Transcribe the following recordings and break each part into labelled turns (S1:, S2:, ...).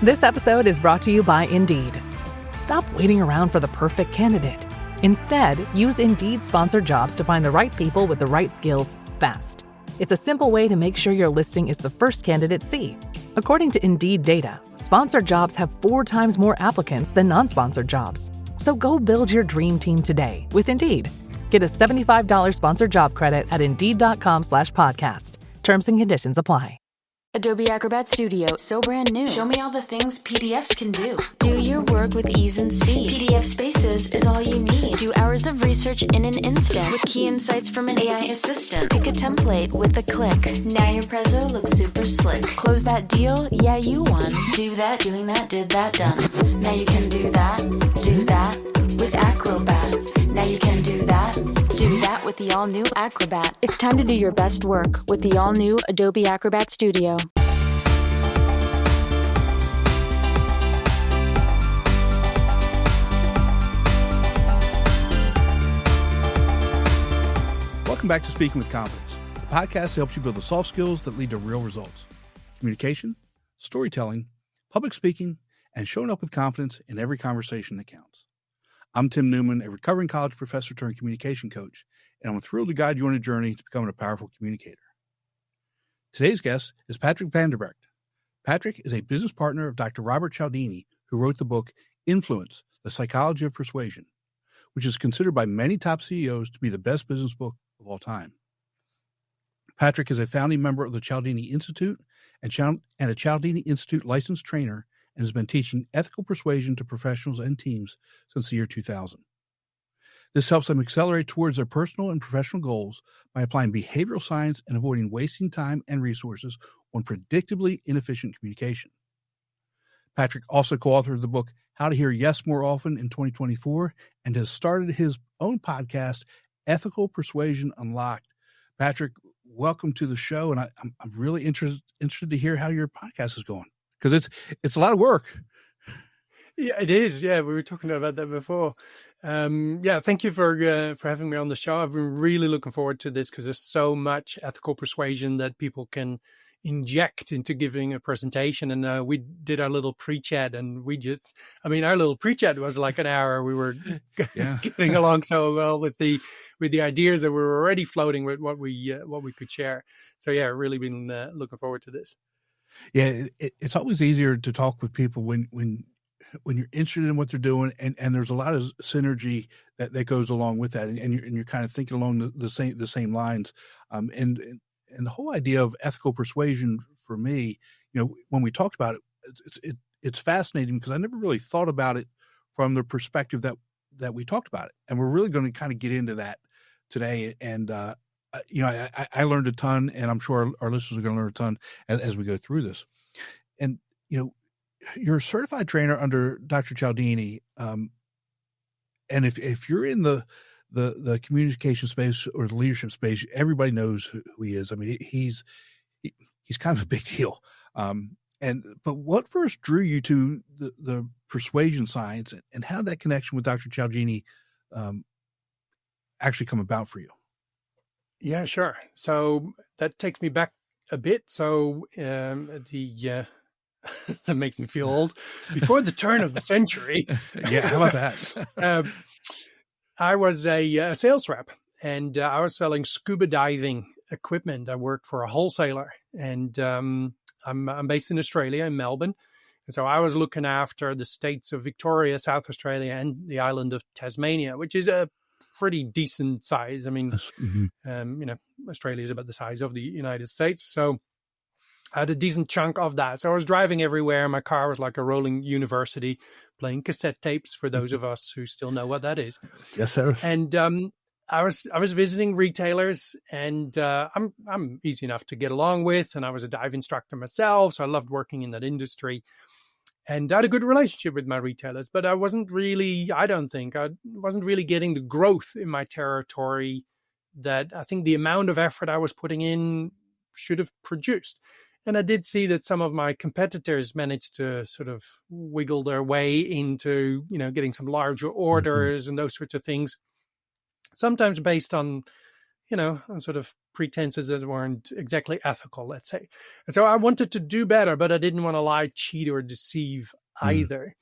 S1: This episode is brought to you by Indeed. Stop waiting around for the perfect candidate. Instead, use Indeed sponsored jobs to find the right people with the right skills fast. It's a simple way to make sure your listing is the first candidates see. According to Indeed data, sponsored jobs have 4 times more applicants than non-sponsored jobs. So go build your dream team today with Indeed. Get a $75 sponsored job credit at Indeed.com/podcast. Terms and conditions apply.
S2: Adobe Acrobat Studio, so brand new. Show me all the things PDFs can do. Do your work with ease and speed. PDF Spaces is all you need. Do hours of research in an instant with key insights from an AI assistant. Pick a template with a click. Now your prezzo looks super slick. Close that deal? Yeah, you won. Do that, doing that, did that, done. Now you can do that with Acrobat. Now you can do that with the all-new Acrobat. It's time to do your best work with the all-new Adobe Acrobat Studio.
S3: Welcome back to Speaking with Confidence, the podcast that helps you build the soft skills that lead to real results. Communication, storytelling, public speaking, and showing up with confidence in every conversation that counts. I'm Tim Newman, a recovering college professor turned communication coach, and I'm thrilled to guide you on a journey to becoming a powerful communicator. Today's guest is Patrick Vanderbrecht. Patrick is a business partner of Dr. Robert Cialdini, who wrote the book Influence, The Psychology of Persuasion, which is considered by many top CEOs to be the best business book of all time. Patrick is a founding member of the Cialdini Institute and a Cialdini Institute licensed trainer, and has been teaching ethical persuasion to professionals and teams since the year 2000. This helps them accelerate towards their personal and professional goals by applying behavioral science and avoiding wasting time and resources on predictably inefficient communication. Patrick also co-authored the book How to Hear Yes More Often in 2024 and has started his own podcast, Ethical Persuasion Unlocked. Patrick, welcome to the show, and I'm really interested to hear how your podcast is going, because it's a lot of work.
S4: Yeah, it is. Yeah, we were talking about that before. Thank you for having me on the show. I've been really looking forward to this because there's so much ethical persuasion that people can inject into giving a presentation. And we did our little pre-chat, and our little pre-chat was like an hour. We were getting along so well with the ideas that were already floating with what we could share. So yeah, really been looking forward to this.
S3: Yeah, it's always easier to talk with people when you're interested in what they're doing, and there's a lot of synergy that goes along with that, and you're kind of thinking along the same lines, and the whole idea of ethical persuasion for me, when we talked about it, it's fascinating because I never really thought about it from the perspective that we talked about it, and we're really going to kind of get into that today, and I learned a ton, and I'm sure our listeners are going to learn a ton as we go through this. And, you're a certified trainer under Dr. Cialdini. And if you're in the communication space or the leadership space, everybody knows who he is. I mean, he's kind of a big deal. But what first drew you to the persuasion science, and how did that connection with Dr. Cialdini actually come about for you?
S4: Yeah, sure. So that takes me back a bit. So that makes me feel old. Before the turn of the century.
S3: Yeah, how about that?
S4: I was a sales rep, and I was selling scuba diving equipment. I worked for a wholesaler, and I'm based in Australia, in Melbourne. And so I was looking after the states of Victoria, South Australia, and the island of Tasmania, which is a pretty decent size. I mean, Australia is about the size of the United States. So I had a decent chunk of that. So I was driving everywhere. My car was like a rolling university, playing cassette tapes, for those of us who still know what that is.
S3: Yes, sir.
S4: And I was visiting retailers, and I'm easy enough to get along with, and I was a dive instructor myself, so I loved working in that industry. And I had a good relationship with my retailers, but I wasn't really getting the growth in my territory that I think the amount of effort I was putting in should have produced. And I did see that some of my competitors managed to sort of wiggle their way into, getting some larger orders and those sorts of things, sometimes based on, on sort of pretenses that weren't exactly ethical, let's say. And so I wanted to do better, but I didn't want to lie, cheat, or deceive either.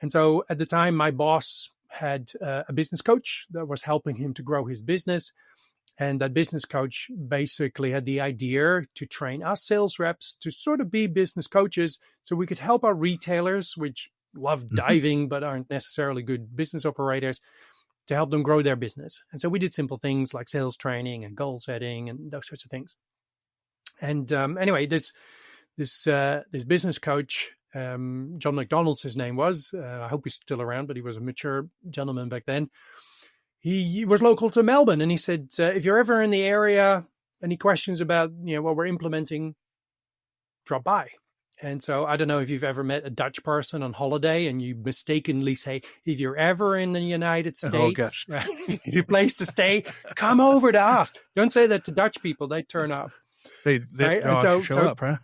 S4: And so at the time, my boss had a business coach that was helping him to grow his business. And that business coach basically had the idea to train us sales reps to sort of be business coaches so we could help our retailers, which love diving but aren't necessarily good business operators, to help them grow their business. And so we did simple things like sales training and goal setting and those sorts of things. And anyway, this business coach, John McDonald's his name was, I hope he's still around, but he was a mature gentleman back then. He was local to Melbourne, and he said, if you're ever in the area, any questions about what we're implementing, drop by. And so I don't know if you've ever met a Dutch person on holiday and you mistakenly say, if you're ever in the United States, your place to stay, come over to us. Don't say that to Dutch people. They turn up.
S3: They
S4: right?
S3: show up, huh?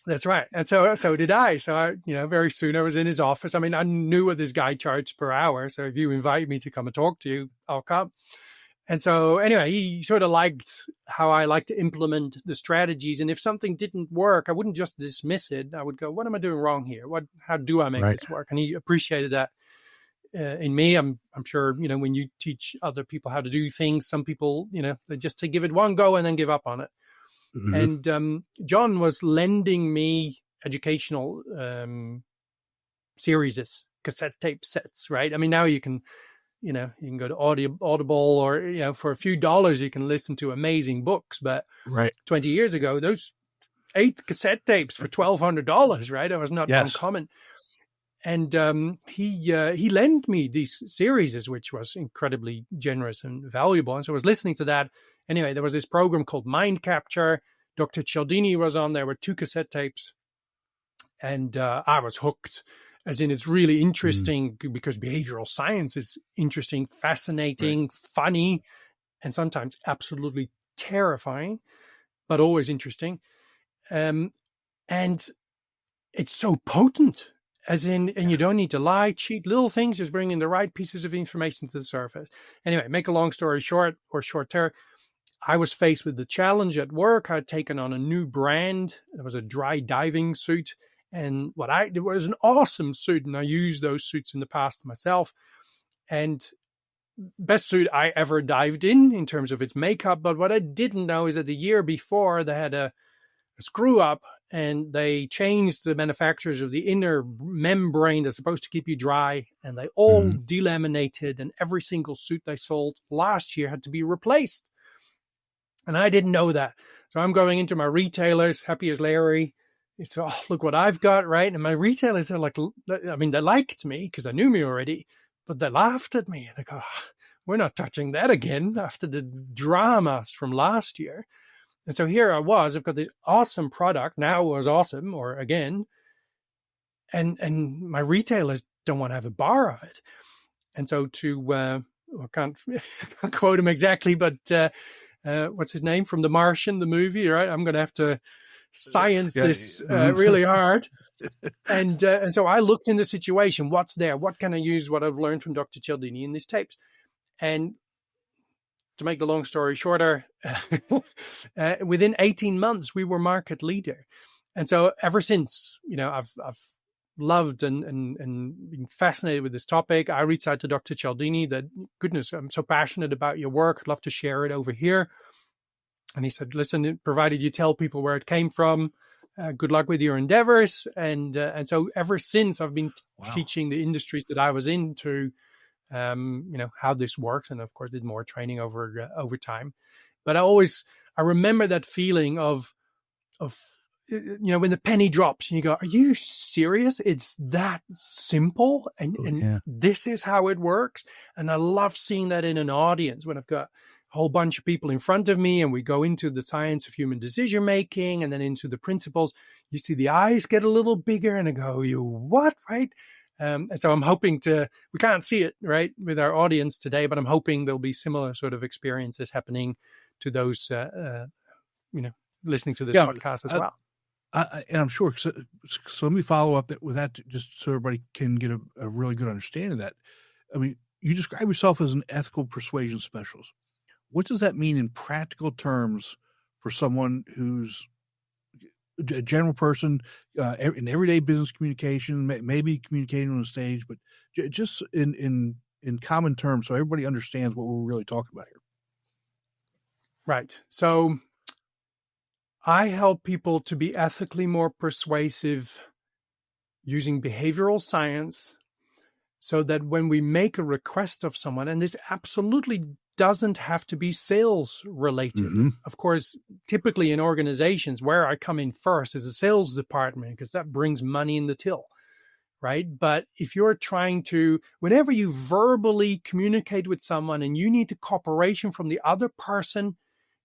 S4: That's right. And so did I. So I, very soon I was in his office. I mean, I knew what this guy charged per hour. So if you invite me to come and talk to you, I'll come. And so anyway, he sort of liked how I like to implement the strategies. And if something didn't work, I wouldn't just dismiss it. I would go, what am I doing wrong here? How do I make this work? And he appreciated that in me. I'm sure, when you teach other people how to do things, some people, they just to give it one go and then give up on it. And John was lending me educational series, cassette tape sets, right? I mean, now you can go to Audible or, for a few dollars, you can listen to amazing books. But 20 years ago, those 8 cassette tapes for $1,200, right? That was not uncommon. And he lent me these series, which was incredibly generous and valuable. And so I was listening to that. Anyway, there was this program called Mind Capture. Dr. Cialdini was on there with 2 cassette tapes. And I was hooked, as in it's really interesting because behavioral science is interesting, fascinating, funny, and sometimes absolutely terrifying, but always interesting. And it's so potent. As in, and you don't need to lie, cheat, little things, just bringing the right pieces of information to the surface. Anyway, make a long story short, or shorter, I was faced with the challenge at work. I'd taken on a new brand. It was a dry diving suit. And it was an awesome suit. And I used those suits in the past myself. And best suit I ever dived in terms of its makeup. But what I didn't know is that the year before they had a screw up, and they changed the manufacturers of the inner membrane that's supposed to keep you dry, and they all delaminated, and every single suit they sold last year had to be replaced. And I didn't know that. So I'm going into my retailers, happy as Larry. So, look what I've got, right? And my retailers are like, they liked me because they knew me already, but they laughed at me. They go, we're not touching that again after the dramas from last year. And so here I was, I've got this awesome product. Now it was awesome, or again, and my retailers don't want to have a bar of it. And so I can't quote him exactly, but what's his name from The Martian, the movie, right? I'm going to have to science this really hard. And so I looked in the situation, what's there? What can I use, what I've learned from Dr. Cialdini in these tapes? And to make the long story shorter, within 18 months, we were market leader. And so ever since, I've loved and been fascinated with this topic. I reached out to Dr. Cialdini that, goodness, I'm so passionate about your work. I'd love to share it over here. And he said, listen, provided you tell people where it came from, good luck with your endeavors. And so ever since I've been teaching the industries that I was into, how this works, and of course did more training over time. But I remember that feeling of when the penny drops and you go, are you serious? It's that simple, and this is how it works. And I love seeing that in an audience when I've got a whole bunch of people in front of me and we go into the science of human decision making and then into the principles. You see the eyes get a little bigger and I go, you what, right? And so I'm hoping we can't see it, right, with our audience today, but I'm hoping there'll be similar sort of experiences happening to those, listening to this podcast as well.
S3: And I'm sure. So let me follow up with that just so everybody can get a really good understanding of that. I mean, you describe yourself as an ethical persuasion specialist. what does that mean in practical terms for someone who's a general person in everyday business communication, maybe communicating on the stage, but just in common terms, so everybody understands what we're really talking about here?
S4: Right. So I help people to be ethically more persuasive using behavioral science, so that when we make a request of someone, and this absolutely doesn't have to be sales related.
S3: Mm-hmm.
S4: Of course, typically in organizations, where I come in first is a sales department, because that brings money in the till, right? But if you're trying to, whenever you verbally communicate with someone and you need cooperation from the other person,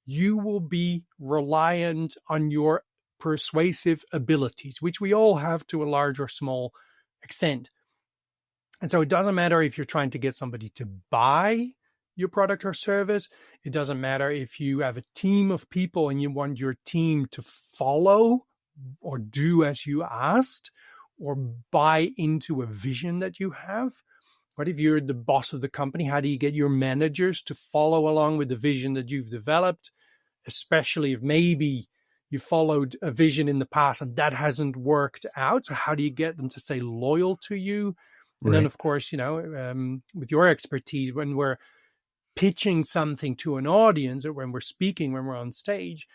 S4: you will be reliant on your persuasive abilities, which we all have to a large or small extent. And so it doesn't matter if you're trying to get somebody to buy your product or service. It doesn't matter if you have a team of people and you want your team to follow or do as you asked, or buy into a vision that you have. What if you're the boss of the company? How do you get your managers to follow along with the vision that you've developed, especially if maybe you followed a vision in the past and that hasn't worked out? So how do you get them to stay loyal to you? And
S3: Right.
S4: then, of course, with your expertise, when we're pitching something to an audience, or when we're speaking, when we're on stage,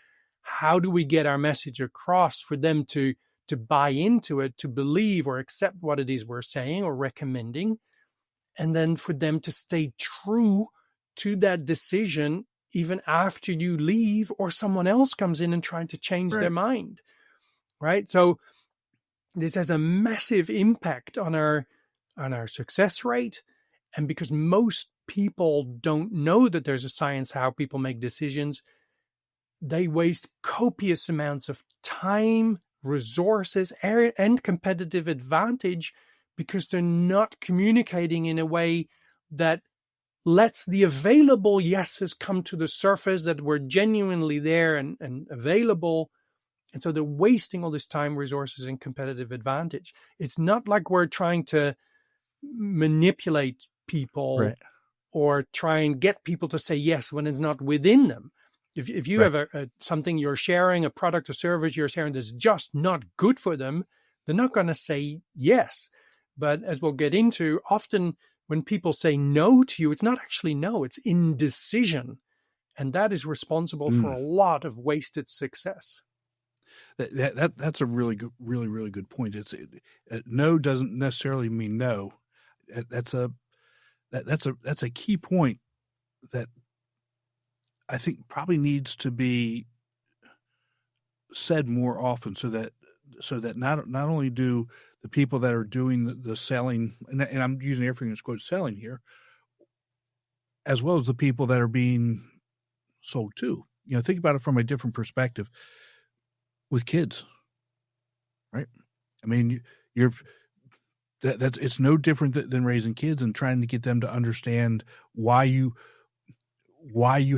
S4: how do we get our message across for them to buy into it, to believe or accept what it is we're saying or recommending, and then for them to stay true to that decision even after you leave or someone else comes in and trying to change their mind, right? So this has a massive impact on our success rate. And because most people don't know that there's a science how people make decisions, they waste copious amounts of time, resources, and competitive advantage because they're not communicating in a way that lets the available yeses come to the surface, that were genuinely there and available. And so they're wasting all this time, resources, and competitive advantage. It's not like we're trying to manipulate people or try and get people to say yes when it's not within them. If you have something you're sharing, a product or service you're sharing that's just not good for them, they're not going to say yes. But as we'll get into, often when people say no to you, it's not actually no, it's indecision. And that is responsible for a lot of wasted success.
S3: That's a really good point. No doesn't necessarily mean no. That's a key point that I think probably needs to be said more often, so that not only do the people that are doing the selling, and I'm using air fingers quote selling here, as well as the people that are being sold to. Think about it from a different perspective with kids, right? I mean, it's no different than raising kids and trying to get them to understand why you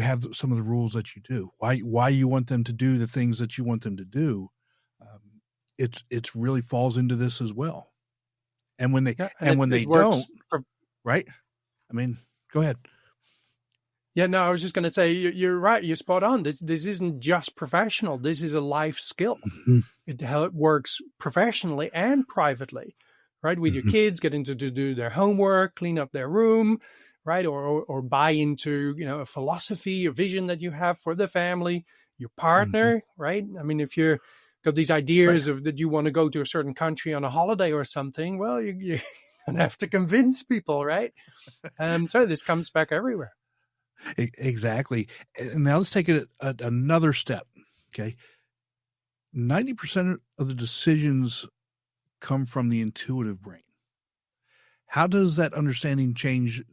S3: have some of the rules that you do, why you want them to do the things that you want them to do. It's really falls into this as well. And when they don't, right? I mean, go ahead.
S4: Yeah, no, I was just going to say, you're right. You're spot on. This isn't just professional. This is a life skill.
S3: Mm-hmm.
S4: It works professionally and privately, right? With your kids, getting to do their homework, clean up their room, right? Or buy into, a philosophy or vision that you have for the family, your partner, right? I mean, if you've got these ideas of that you want to go to a certain country on a holiday or something, well, you're going to have to convince people, right? So this comes back everywhere.
S3: Exactly. And now let's take it another step. Okay. 90% of the decisions come from the intuitive brain. How does that understanding change,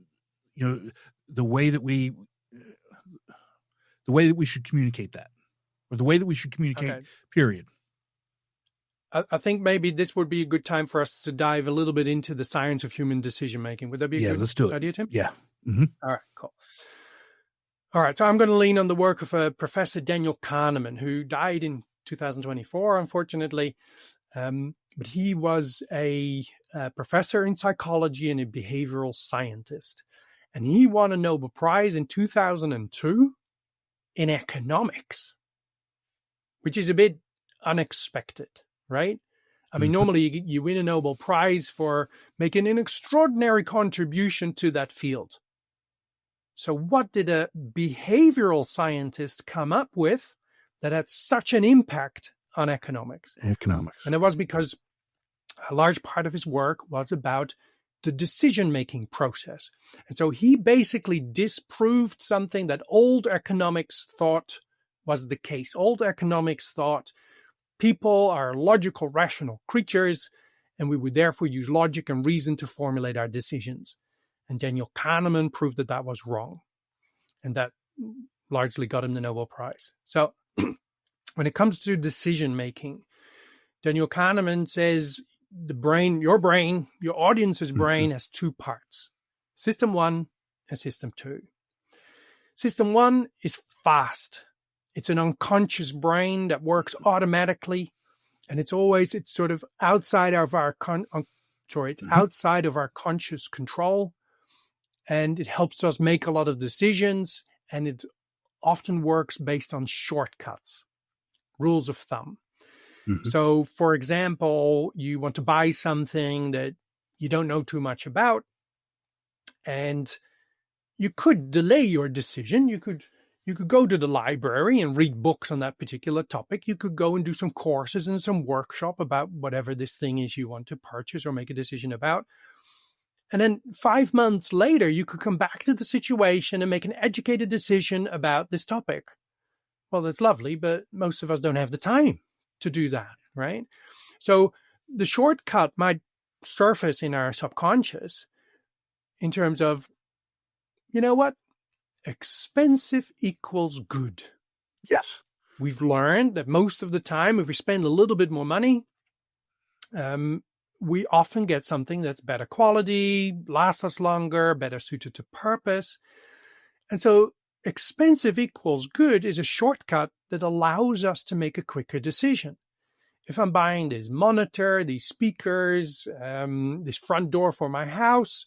S3: the way that we should communicate that, or the way that we should communicate, period?
S4: I think maybe this would be a good time for us to dive a little bit into the science of human decision-making. Would that be a good
S3: let's do it.
S4: idea, Tim?
S3: Yeah. Mm-hmm.
S4: All right, cool. All right, so I'm going to lean on the work of Professor Daniel Kahneman, who died in 2024, unfortunately. But he was a professor in psychology and a behavioral scientist. And he won a Nobel Prize in 2002 in economics, which is a bit unexpected, right? I mean, normally you win a Nobel Prize for making an extraordinary contribution to that field. So what did a behavioral scientist come up with that had such an impact on economics?
S3: Economics.
S4: And it was because a large part of his work was about the decision-making process. And so he basically disproved something that old economics thought was the case. Old economics thought people are logical, rational creatures, and we would therefore use logic and reason to formulate our decisions. And Daniel Kahneman proved that that was wrong. And that largely got him the Nobel Prize. So when it comes to decision-making, Daniel Kahneman says the brain, your audience's brain has two parts, system 1 and system 2. System 1 is fast. It's an unconscious brain that works automatically, and it's sort of outside of our outside of our conscious control, and it helps us make a lot of decisions, and it often works based on shortcuts, rules of thumb. So, for example, you want to buy something that you don't know too much about, and you could delay your decision. You could go to the library and read books on that particular topic. You could go and do some courses and some workshop about whatever this thing is you want to purchase or make a decision about. And then 5 months later, you could come back to the situation and make an educated decision about this topic. Well, that's lovely, but most of us don't have the time to do that, right? So the shortcut might surface in our subconscious in terms of, you know what? Expensive equals good.
S3: Yes.
S4: We've learned that most of the time, if we spend a little bit more money, we often get something that's better quality, lasts us longer, better suited to purpose. And so expensive equals good is a shortcut that allows us to make a quicker decision. If I'm buying this monitor, these speakers, this front door for my house,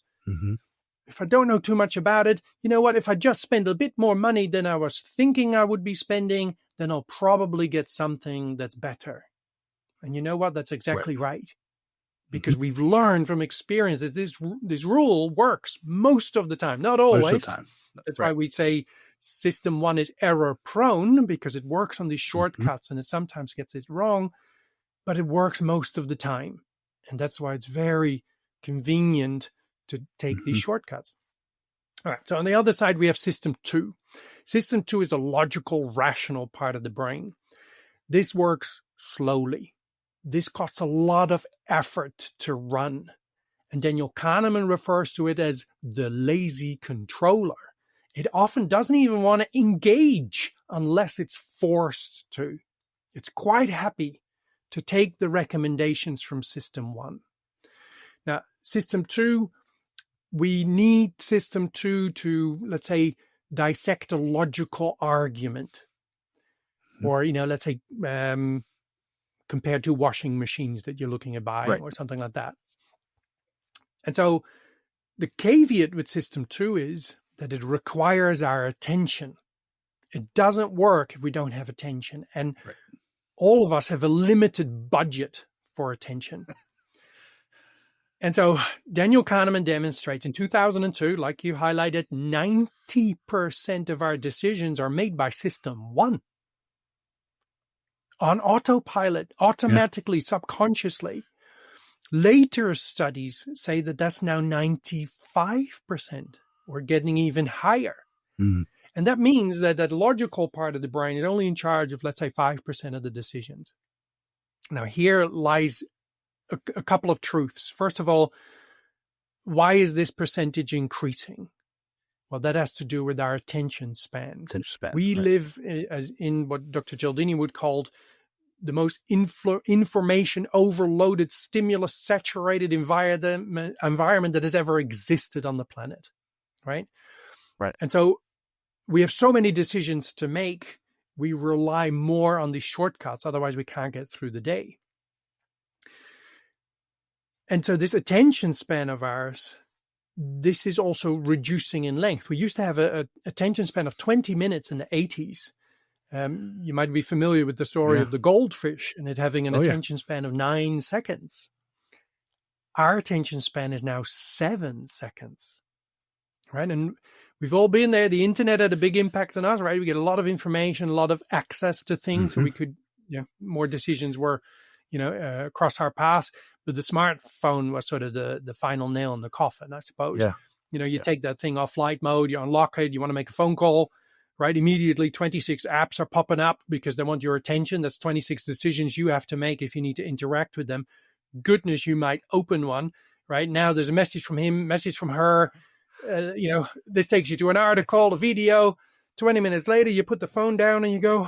S4: if I don't know too much about it, you know what? If I just spend a bit more money than I was thinking I would be spending, then I'll probably get something that's better. And you know what? That's exactly right. Because we've learned from experience that this rule works most of the time, not always.
S3: Most of the time.
S4: That's why we say system 1 is error prone, because it works on these shortcuts and it sometimes gets it wrong, but it works most of the time. And that's why it's very convenient to take these shortcuts. All right. So on the other side, we have system 2. System 2 is the logical, rational part of the brain. This works slowly. This costs a lot of effort to run. And Daniel Kahneman refers to it as the lazy controller. It often doesn't even want to engage unless it's forced to. It's quite happy to take the recommendations from system 1. Now, system 2, we need system 2 to, let's say, dissect a logical argument. Or, let's say, compared to washing machines that you're looking at buying or something like that. And so the caveat with system 2 is that it requires our attention. It doesn't work if we don't have attention. And all of us have a limited budget for attention. And so Daniel Kahneman demonstrates in 2002, like you highlighted, 90% of our decisions are made by system 1. On autopilot, automatically, subconsciously. Later studies say that that's now 95%. We're getting even higher. And that means that that logical part of the brain is only in charge of, let's say, 5% of the decisions. Now, here lies a couple of truths. First of all, why is this percentage increasing? Well, that has to do with our attention span. We live as in what Dr. Cialdini would call the most information overloaded, stimulus saturated environment that has ever existed on the planet, right? And so we have so many decisions to make, we rely more on these shortcuts. Otherwise, we can't get through the day. And so this attention span of ours this is also reducing in length. We used to have a attention span of 20 minutes in the 80s. You might be familiar with the story of the goldfish and it having an attention span of 9 seconds. Our attention span is now 7 seconds, right? And we've all been there. The internet had a big impact on us, right? We get a lot of information, a lot of access to things, so we could, more decisions were, across our paths. But the smartphone was sort of the final nail in the coffin, I suppose. Yeah. You take that thing off flight mode, you unlock it, you want to make a phone call, right? Immediately 26 apps are popping up because they want your attention. That's 26 decisions you have to make if you need to interact with them. Goodness, you might open one, right? Now there's a message from him, message from her. This takes you to an article, a video. 20 minutes later, you put the phone down and you go,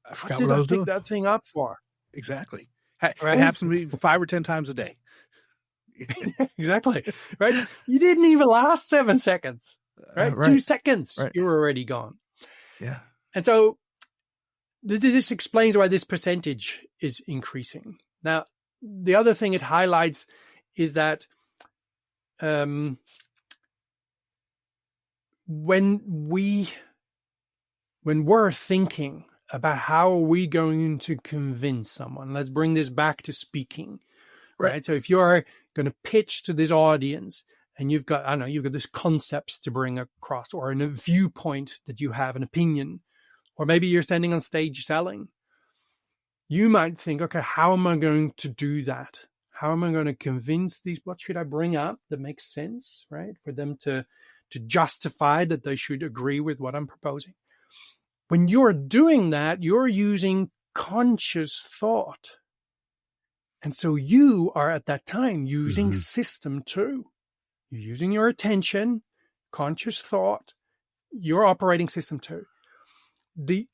S3: I forgot what I was doing.
S4: Pick that thing up for?
S3: Exactly. Right? It happens to me 5 or 10 times a day.
S4: Exactly. Right. You didn't even last 7 seconds, right? 2 seconds, you were already gone.
S3: Yeah.
S4: And so this explains why this percentage is increasing. Now, the other thing it highlights is that when we're thinking about how are we going to convince someone, let's bring this back to speaking, right? So if you're going to pitch to this audience and you've got this concepts to bring across, or a viewpoint that you have, an opinion, or maybe you're standing on stage selling, you might think, okay, how am I going to do that? How am I going to convince these? What should I bring up that makes sense, right? For them to justify that they should agree with what I'm proposing. When you're doing that, you're using conscious thought. And so you are at that time using system 2. You're using your attention, conscious thought, you're operating system 2. The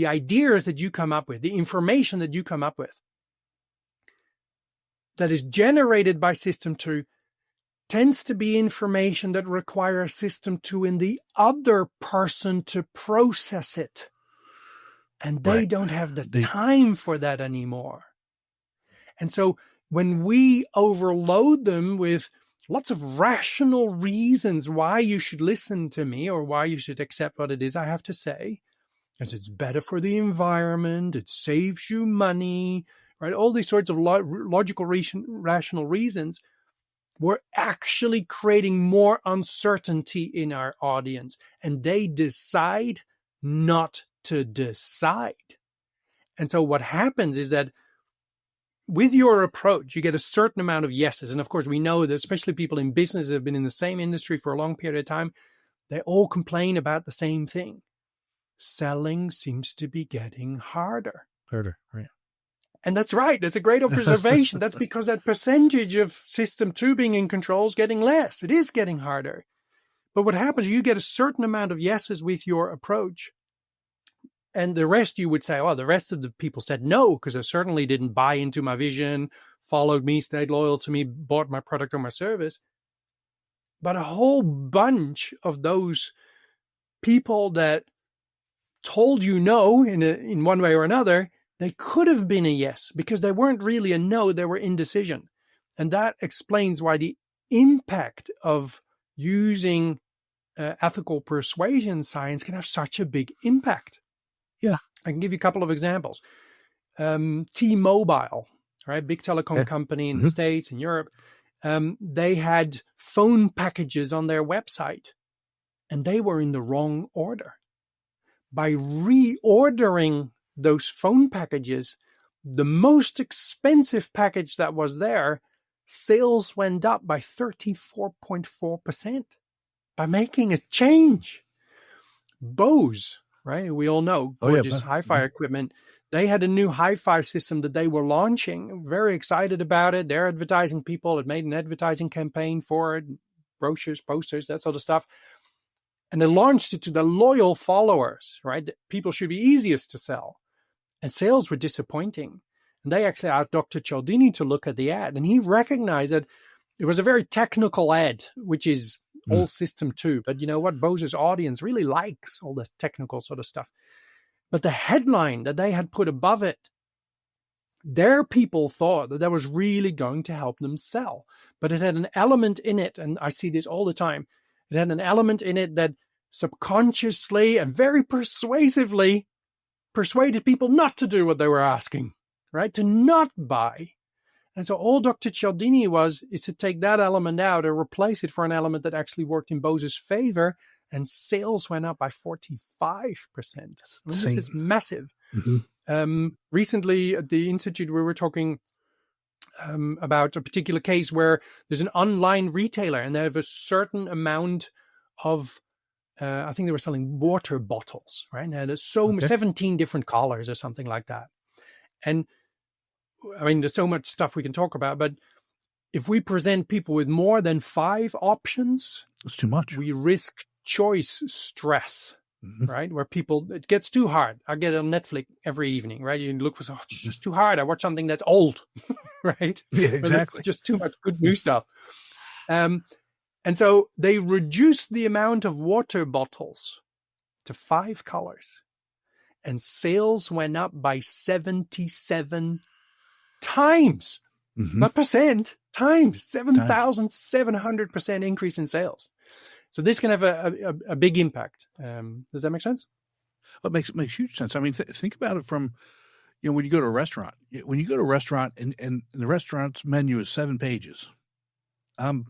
S4: ideas that you come up with, the information that you come up with, that is generated by system 2 tends to be information that requires system 2 in the other person to process it. And they don't have the time for that anymore. And so when we overload them with lots of rational reasons why you should listen to me or why you should accept what it is I have to say, because it's better for the environment, it saves you money, right? All these sorts of logical, rational reasons, we're actually creating more uncertainty in our audience, and they decide not to decide. And so what happens is that with your approach, you get a certain amount of yeses. And of course, we know that especially people in business that have been in the same industry for a long period of time, they all complain about the same thing. Selling seems to be getting harder.
S3: Right.
S4: And that's right. That's a great observation. That's because that percentage of system 2 being in control is getting less. It is getting harder. But what happens, you get a certain amount of yeses with your approach. And the rest, you would say, oh, the rest of the people said no, because they certainly didn't buy into my vision, followed me, stayed loyal to me, bought my product or my service. But a whole bunch of those people that told you no in one way or another, they could have been a yes because they weren't really a no, they were indecision. And that explains why the impact of using ethical persuasion science can have such a big impact.
S3: Yeah.
S4: I can give you a couple of examples. T-Mobile, right? Big telecom company in the States and Europe. They had phone packages on their website and they were in the wrong order. By reordering those phone packages, the most expensive package that was there, sales went up by 34.4% by making a change. Bose, right? We all know, gorgeous hi-fi equipment. They had a new hi-fi system that they were launching. Very excited about it. Their advertising people had made an advertising campaign for it, brochures, posters, that sort of stuff. And they launched it to the loyal followers, right? The people should be easiest to sell. And sales were disappointing. And they actually asked Dr. Cialdini to look at the ad. And he recognized that it was a very technical ad, which is all system 2. But you know what? Bose's audience really likes all the technical sort of stuff. But the headline that they had put above it their people thought that that was really going to help them sell. But it had an element in it, and I see this all the time. It had an element in it that subconsciously and very persuasively persuaded people not to do what they were asking, right? To not buy. And so all Dr. Cialdini is to take that element out and replace it for an element that actually worked in Bose's favor, and sales went up by 45%. I mean, this is massive. Mm-hmm. Recently at the Institute, we were talking about a particular case where there's an online retailer and they have a certain amount of, I think they were selling water bottles, right? And there's 17 different colors or something like that. And I mean, there's so much stuff we can talk about, but if we present people with more than 5 options,
S3: it's too much.
S4: We risk choice stress. Mm-hmm. Right? Where it gets too hard. I get it on Netflix every evening, right? You look for, it's just too hard. I watch something that's old, right?
S3: Yeah, exactly.
S4: It's just too much good new stuff. And so they reduced the amount of water bottles to 5 colors, and sales went up by 77 times, not percent, times, 7,700% increase in sales. So this can have a big impact. Does that make sense?
S3: Well, it makes huge sense. I mean, think about it from, when you go to a restaurant. When you go to a restaurant and the restaurant's menu is 7 pages, come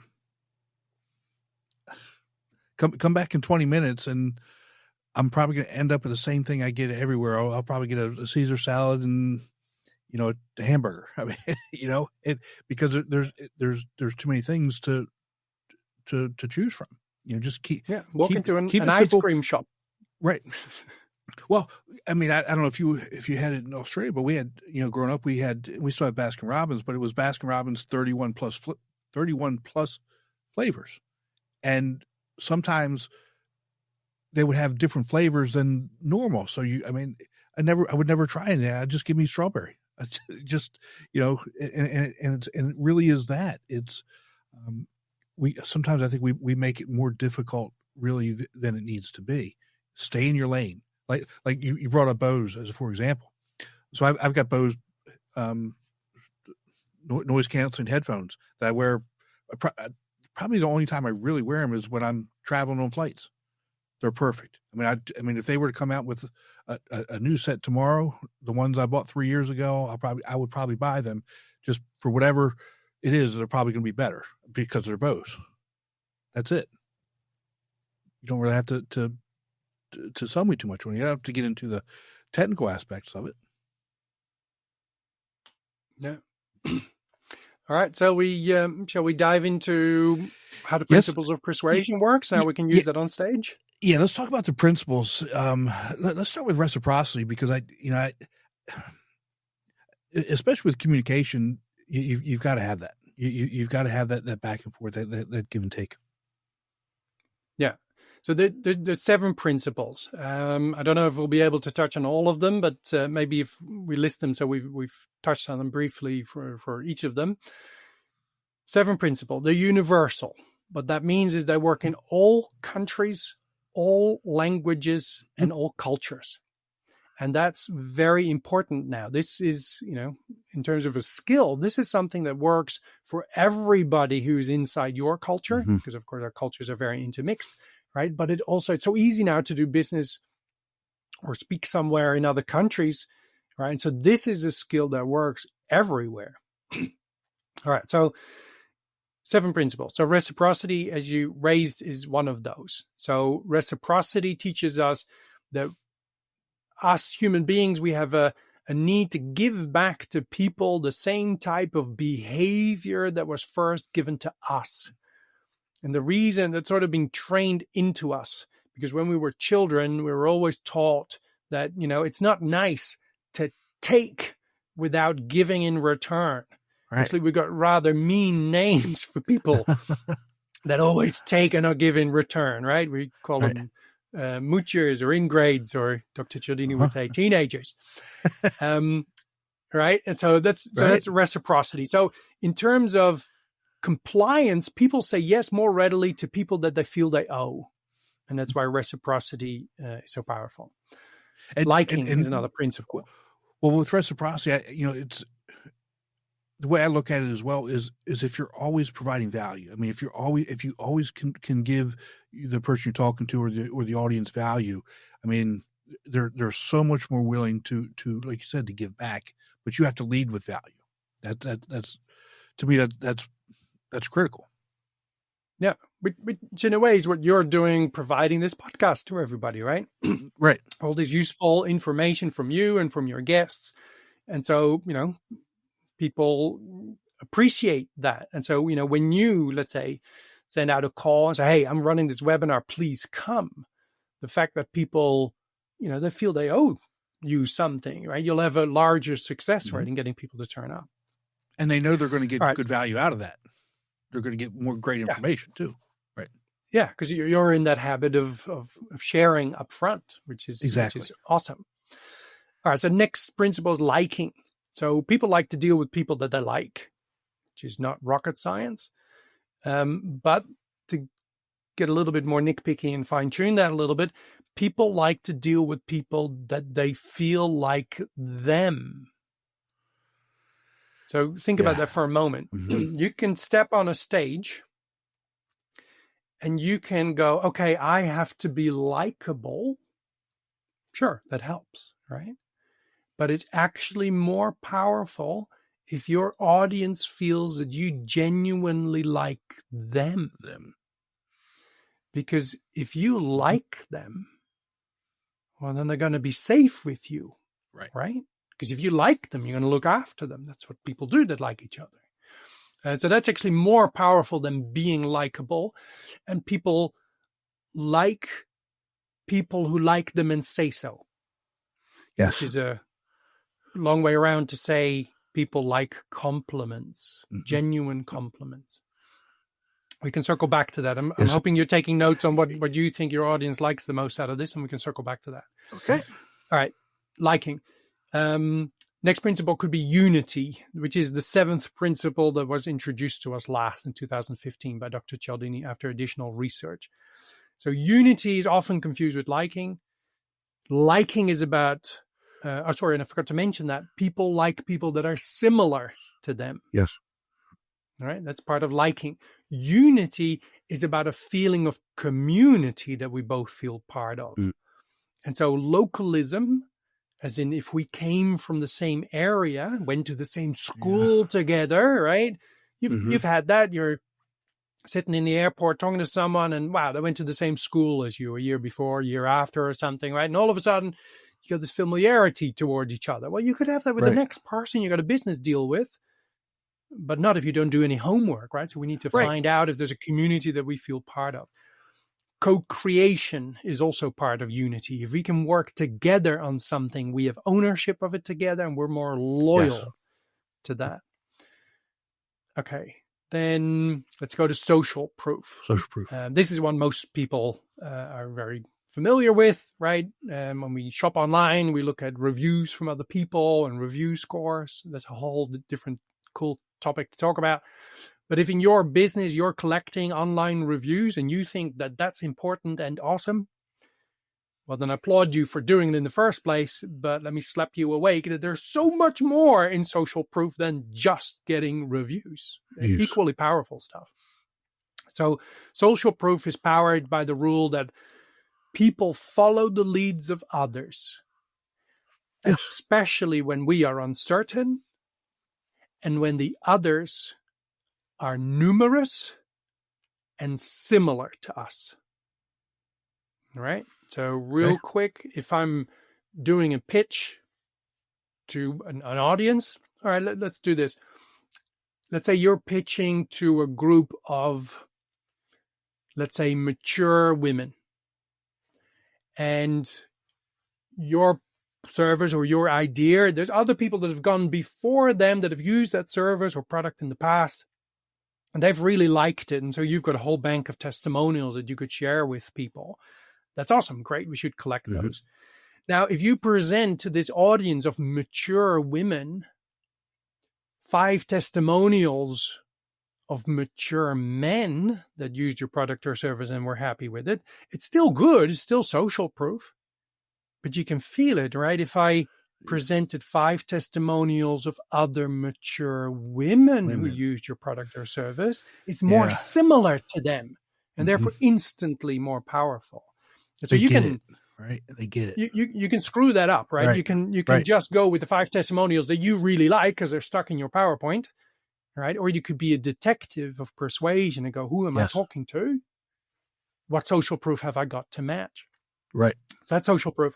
S3: back in 20 minutes and I'm probably going to end up with the same thing I get everywhere. I'll probably get a Caesar salad and, a hamburger. I mean, because there's too many things to choose from. Just
S4: walk into an ice cream shop.
S3: Right. Well, I mean, I don't know if you had it in Australia, but we had, growing up, we still have Baskin Robbins, but it was Baskin Robbins 31 plus flavors. And sometimes they would have different flavors than normal. So I would never try any of that. Just give me strawberry. Just, and it really is that. It's, sometimes I think we make it more difficult really than it needs to be. Stay in your lane. Like you brought up Bose as for example. So I've got Bose noise canceling headphones that I wear. Probably the only time I really wear them is when I'm traveling on flights. They're perfect. I mean, if they were to come out with a new set tomorrow, the ones I bought 3 years ago, I would probably buy them just for whatever it is. They're probably going to be better because they're Bose. That's it. You don't really have to sell me too much when you don't have to get into the technical aspects of it.
S4: Yeah. All right. So shall we dive into how the principles of persuasion works? How we can use that on stage?
S3: Yeah. Let's talk about the principles. Let's start with reciprocity because I especially with communication, you've got to have that. You've got to have that back and forth, that give and take.
S4: Yeah. So there's 7 principles. I don't know if we'll be able to touch on all of them, but maybe if we list them, so we've touched on them briefly for each of them. 7 principles. They're universal. What that means is they work in all countries, all languages, and all cultures. And that's very important now. This is, in terms of a skill, this is something that works for everybody who's inside your culture, because of course our cultures are very intermixed, right? But it's so easy now to do business or speak somewhere in other countries, right? And so this is a skill that works everywhere. All right. So 7 principles. So reciprocity, as you raised, is one of those. So reciprocity teaches us that us human beings, we have a need to give back to people the same type of behavior that was first given to us. And the reason that's sort of being trained into us, because when we were children, we were always taught that, it's not nice to take without giving in return. Right. Actually, we got rather mean names for people that always take and not give in return, right? We call them moochers or ingrades, or Dr. Cialdini would say teenagers. Right? And so that's reciprocity. So in terms of compliance, people say yes more readily to people that they feel they owe. And that's why reciprocity is so powerful. Liking is another principle.
S3: Well, with reciprocity, the way I look at it as well is if you're always providing value. I mean, if you always can give the person you're talking to or the audience value, I mean, they're so much more willing to like you said, to give back. But you have to lead with value. That's to me that's critical.
S4: Yeah, which in a way is what you're doing, providing this podcast to everybody, right?
S3: Right.
S4: All this useful information from you and from your guests. And so, people appreciate that. And so, when you, let's say, send out a call and say, hey, I'm running this webinar, please come. The fact that people, they feel they owe you something, right? You'll have a larger success rate in getting people to turn up.
S3: And they know they're going to get good value out of that. They're going to get more great information too. Right.
S4: Yeah. Because you're in that habit of sharing up front, which is awesome. All right. So next principle is liking. So people like to deal with people that they like, which is not rocket science. But to get a little bit more nitpicky and fine tune that a little bit, people like to deal with people that they feel like them. So think about that for a moment. Mm-hmm. You can step on a stage and you can go, okay, I have to be likable. Sure, that helps, right? But it's actually more powerful if your audience feels that you genuinely like them. Because if you like them, well, then they're going to be safe with you, right? Because if you like them, you're going to look after them. That's what people do that like each other. So that's actually more powerful than being likable. And people like people who like them and say so.
S3: Yes.
S4: Which is a long way around to say people like compliments, genuine compliments. We can circle back to that. I'm hoping you're taking notes on what you think your audience likes the most out of this, and we can circle back to that.
S3: Okay.
S4: All right. Liking. Next principle could be unity, which is the 7th principle that was introduced to us last in 2015 by Dr. Cialdini after additional research. So unity is often confused with liking. Liking is about, and I forgot to mention that people like people that are similar to them.
S3: Yes.
S4: All right. That's part of liking. Unity is about a feeling of community that we both feel part of. And so localism, as in if we came from the same area, went to the same school together, right? You've had that. You're sitting in the airport talking to someone and wow, they went to the same school as you a year before, a year after or something, right? And all of a sudden you got this familiarity toward each other. Well, you could have that with the next person you got a business deal with, but not if you don't do any homework, right? So we need to find out if there's a community that we feel part of. Co-creation is also part of unity. If we can work together on something, we have ownership of it together and we're more loyal to that. Okay, then let's go to social proof.
S3: Social proof.
S4: This is one most people are very familiar with, right? When we shop online, we look at reviews from other people and review scores. That's a whole different cool topic to talk about. But if in your business, you're collecting online reviews and you think that that's important and awesome, well, then I applaud you for doing it in the first place. But let me slap you awake that there's so much more in social proof than just getting reviews. Yes. Equally powerful stuff. So social proof is powered by the rule that people follow the leads of others, especially when we are uncertain and when the others are numerous and similar to us. All right. So real quick, if I'm doing a pitch to an audience, all right, let's do this. Let's say you're pitching to a group of, let's say, mature women. And your service or your idea, there's other people that have gone before them that have used that service or product in the past. And they've really liked it. And so you've got a whole bank of testimonials that you could share with people. That's awesome. Great. We should collect those. Now, if you present to this audience of mature women 5 testimonials of mature men that used your product or service and were happy with it, it's still good. It's still social proof. But you can feel it, right? If I presented 5 testimonials of other mature women who used your product or service, it's more similar to them and therefore instantly more powerful. And so
S3: they
S4: you
S3: get
S4: can,
S3: it, right? They get it.
S4: You can screw that up, right? You can just go with the 5 testimonials that you really like because they're stuck in your PowerPoint, right? Or you could be a detective of persuasion and go, who am I talking to? What social proof have I got to match?
S3: Right.
S4: So that's social proof.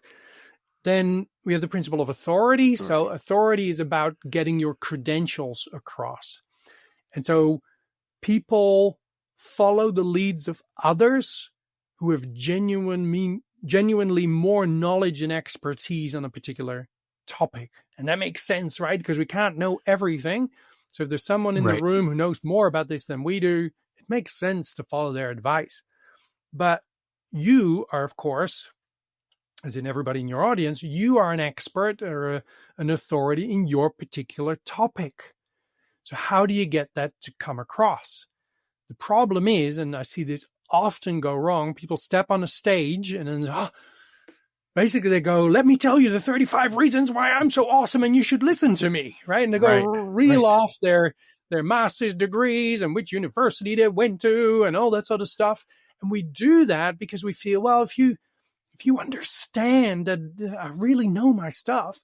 S4: Then we have the principle of authority. So authority is about getting your credentials across. And so people follow the leads of others who have genuinely more knowledge and expertise on a particular topic. And that makes sense, right? Because we can't know everything. So if there's someone in the room who knows more about this than we do, it makes sense to follow their advice. But you are, of course, as in everybody in your audience, you are an expert or an authority in your particular topic. So how do you get that to come across? The problem is, and I see this often go wrong, people step on a stage and then basically they go, let me tell you the 35 reasons why I'm so awesome and you should listen to me, right? And they go reel off their master's degrees and which university they went to and all that sort of stuff. And we do that because we feel, well, if you understand that I really know my stuff,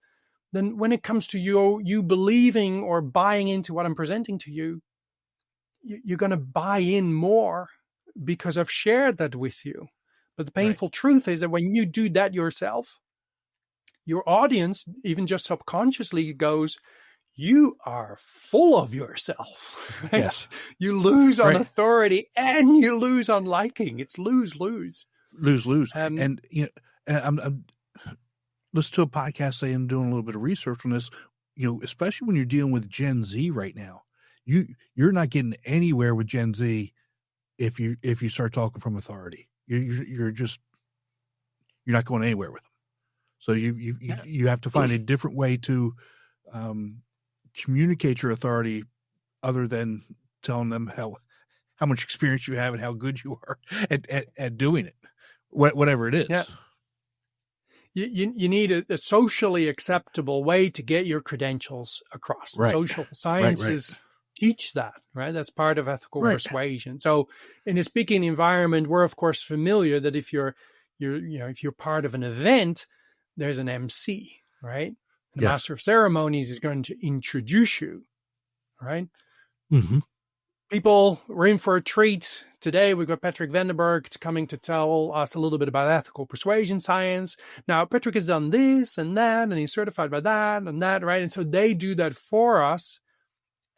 S4: then when it comes to you believing or buying into what I'm presenting to you, you're going to buy in more because I've shared that with you. But the painful truth is that when you do that yourself, your audience, even just subconsciously, goes, you are full of yourself. Right?
S3: Yes.
S4: You lose on authority and you lose on liking. It's lose-lose.
S3: Lose. And I'm listening to a podcast today and doing a little bit of research on this, especially when you're dealing with Gen Z right now. You're not getting anywhere with Gen Z if you start talking from authority. You're not going anywhere with them. So you have to find a different way to communicate your authority other than telling them how much experience you have and how good you are at doing it, whatever it is.
S4: Yeah. You need a socially acceptable way to get your credentials across.
S3: Right.
S4: Social sciences teach that, right? That's part of ethical persuasion. So in a speaking environment, we're of course familiar that if you're part of an event, there's an MC, right? And the master of ceremonies is going to introduce you, right?
S3: Mm-hmm.
S4: People, we're in for a treat. Today, we've got Patrick Vandenberg coming to tell us a little bit about ethical persuasion science. Now, Patrick has done this and that, and he's certified by that and that, right? And so they do that for us.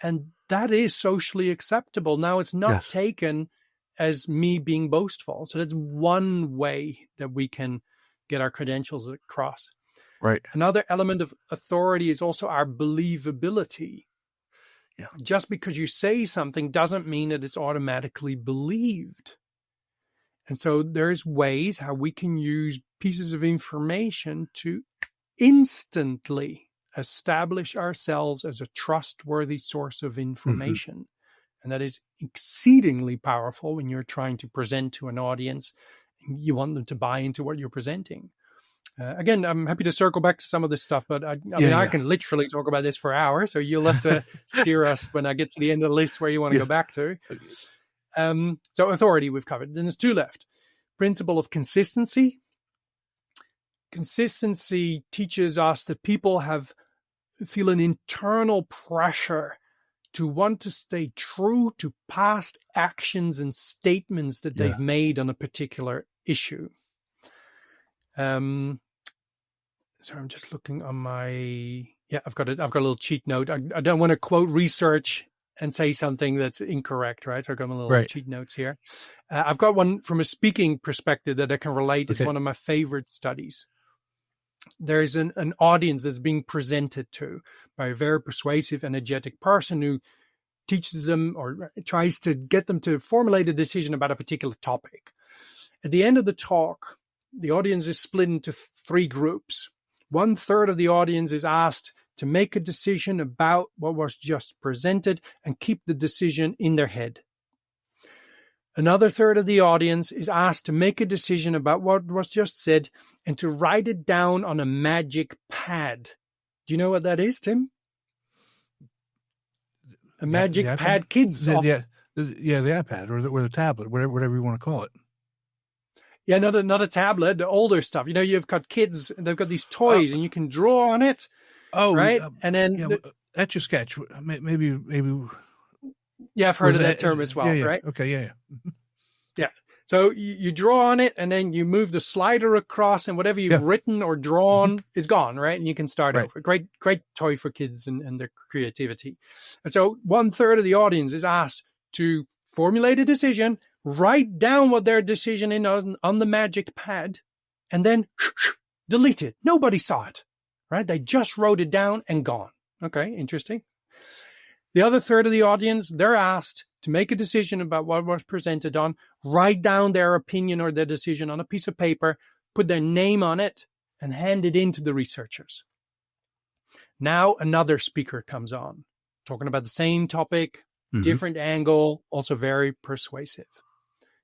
S4: And that is socially acceptable. Now, it's not taken as me being boastful. So that's one way that we can get our credentials across.
S3: Right.
S4: Another element of authority is also our believability.
S3: Yeah.
S4: Just because you say something doesn't mean that it's automatically believed. And so there's ways how we can use pieces of information to instantly establish ourselves as a trustworthy source of information. Mm-hmm. And that is exceedingly powerful when you're trying to present to an audience. You want them to buy into what you're presenting. Again, I'm happy to circle back to some of this stuff, but I can literally talk about this for hours. So you'll have to steer us when I get to the end of the list where you want to go back to. So authority we've covered. Then there's 2 left. Principle of consistency. Consistency teaches us that people feel an internal pressure to want to stay true to past actions and statements that they've made on a particular issue. So I'm just looking on my, I've got a little cheat note. I don't want to quote research and say something that's incorrect, right? So I've got my little cheat notes here. I've got one from a speaking perspective that I can relate. It's one of my favorite studies. There's an audience that's being presented to by a very persuasive, energetic person who teaches them or tries to get them to formulate a decision about a particular topic. At the end of the talk, the audience is split into 3 groups. 1/3 of the audience is asked to make a decision about what was just presented and keep the decision in their head. Another 1/3 of the audience is asked to make a decision about what was just said and to write it down on a magic pad Do you know what that is, Tim? A Magic
S3: the
S4: Pad
S3: iPad?
S4: Kids.
S3: The iPad or the tablet, whatever you want to call it.
S4: Yeah, not a tablet, the older stuff. You've got kids, they've got these toys and you can draw on it.
S3: Oh,
S4: right. And then
S3: Etch a Sketch. Maybe.
S4: Yeah, I've heard of that term as well,
S3: yeah.
S4: right?
S3: Okay, yeah.
S4: Yeah. So you draw on it and then you move the slider across and whatever you've written or drawn is gone, right? And you can start over. Great toy for kids and their creativity. And so 1/3 of the audience is asked to formulate a decision, write down what their decision is on the magic pad, and then delete it. Nobody saw it, right? They just wrote it down and gone. Okay, interesting. The other 1/3 of the audience, they're asked to make a decision about what was presented on, write down their opinion or their decision on a piece of paper, put their name on it, and hand it in to the researchers. Now another speaker comes on, talking about the same topic, different angle, also very persuasive,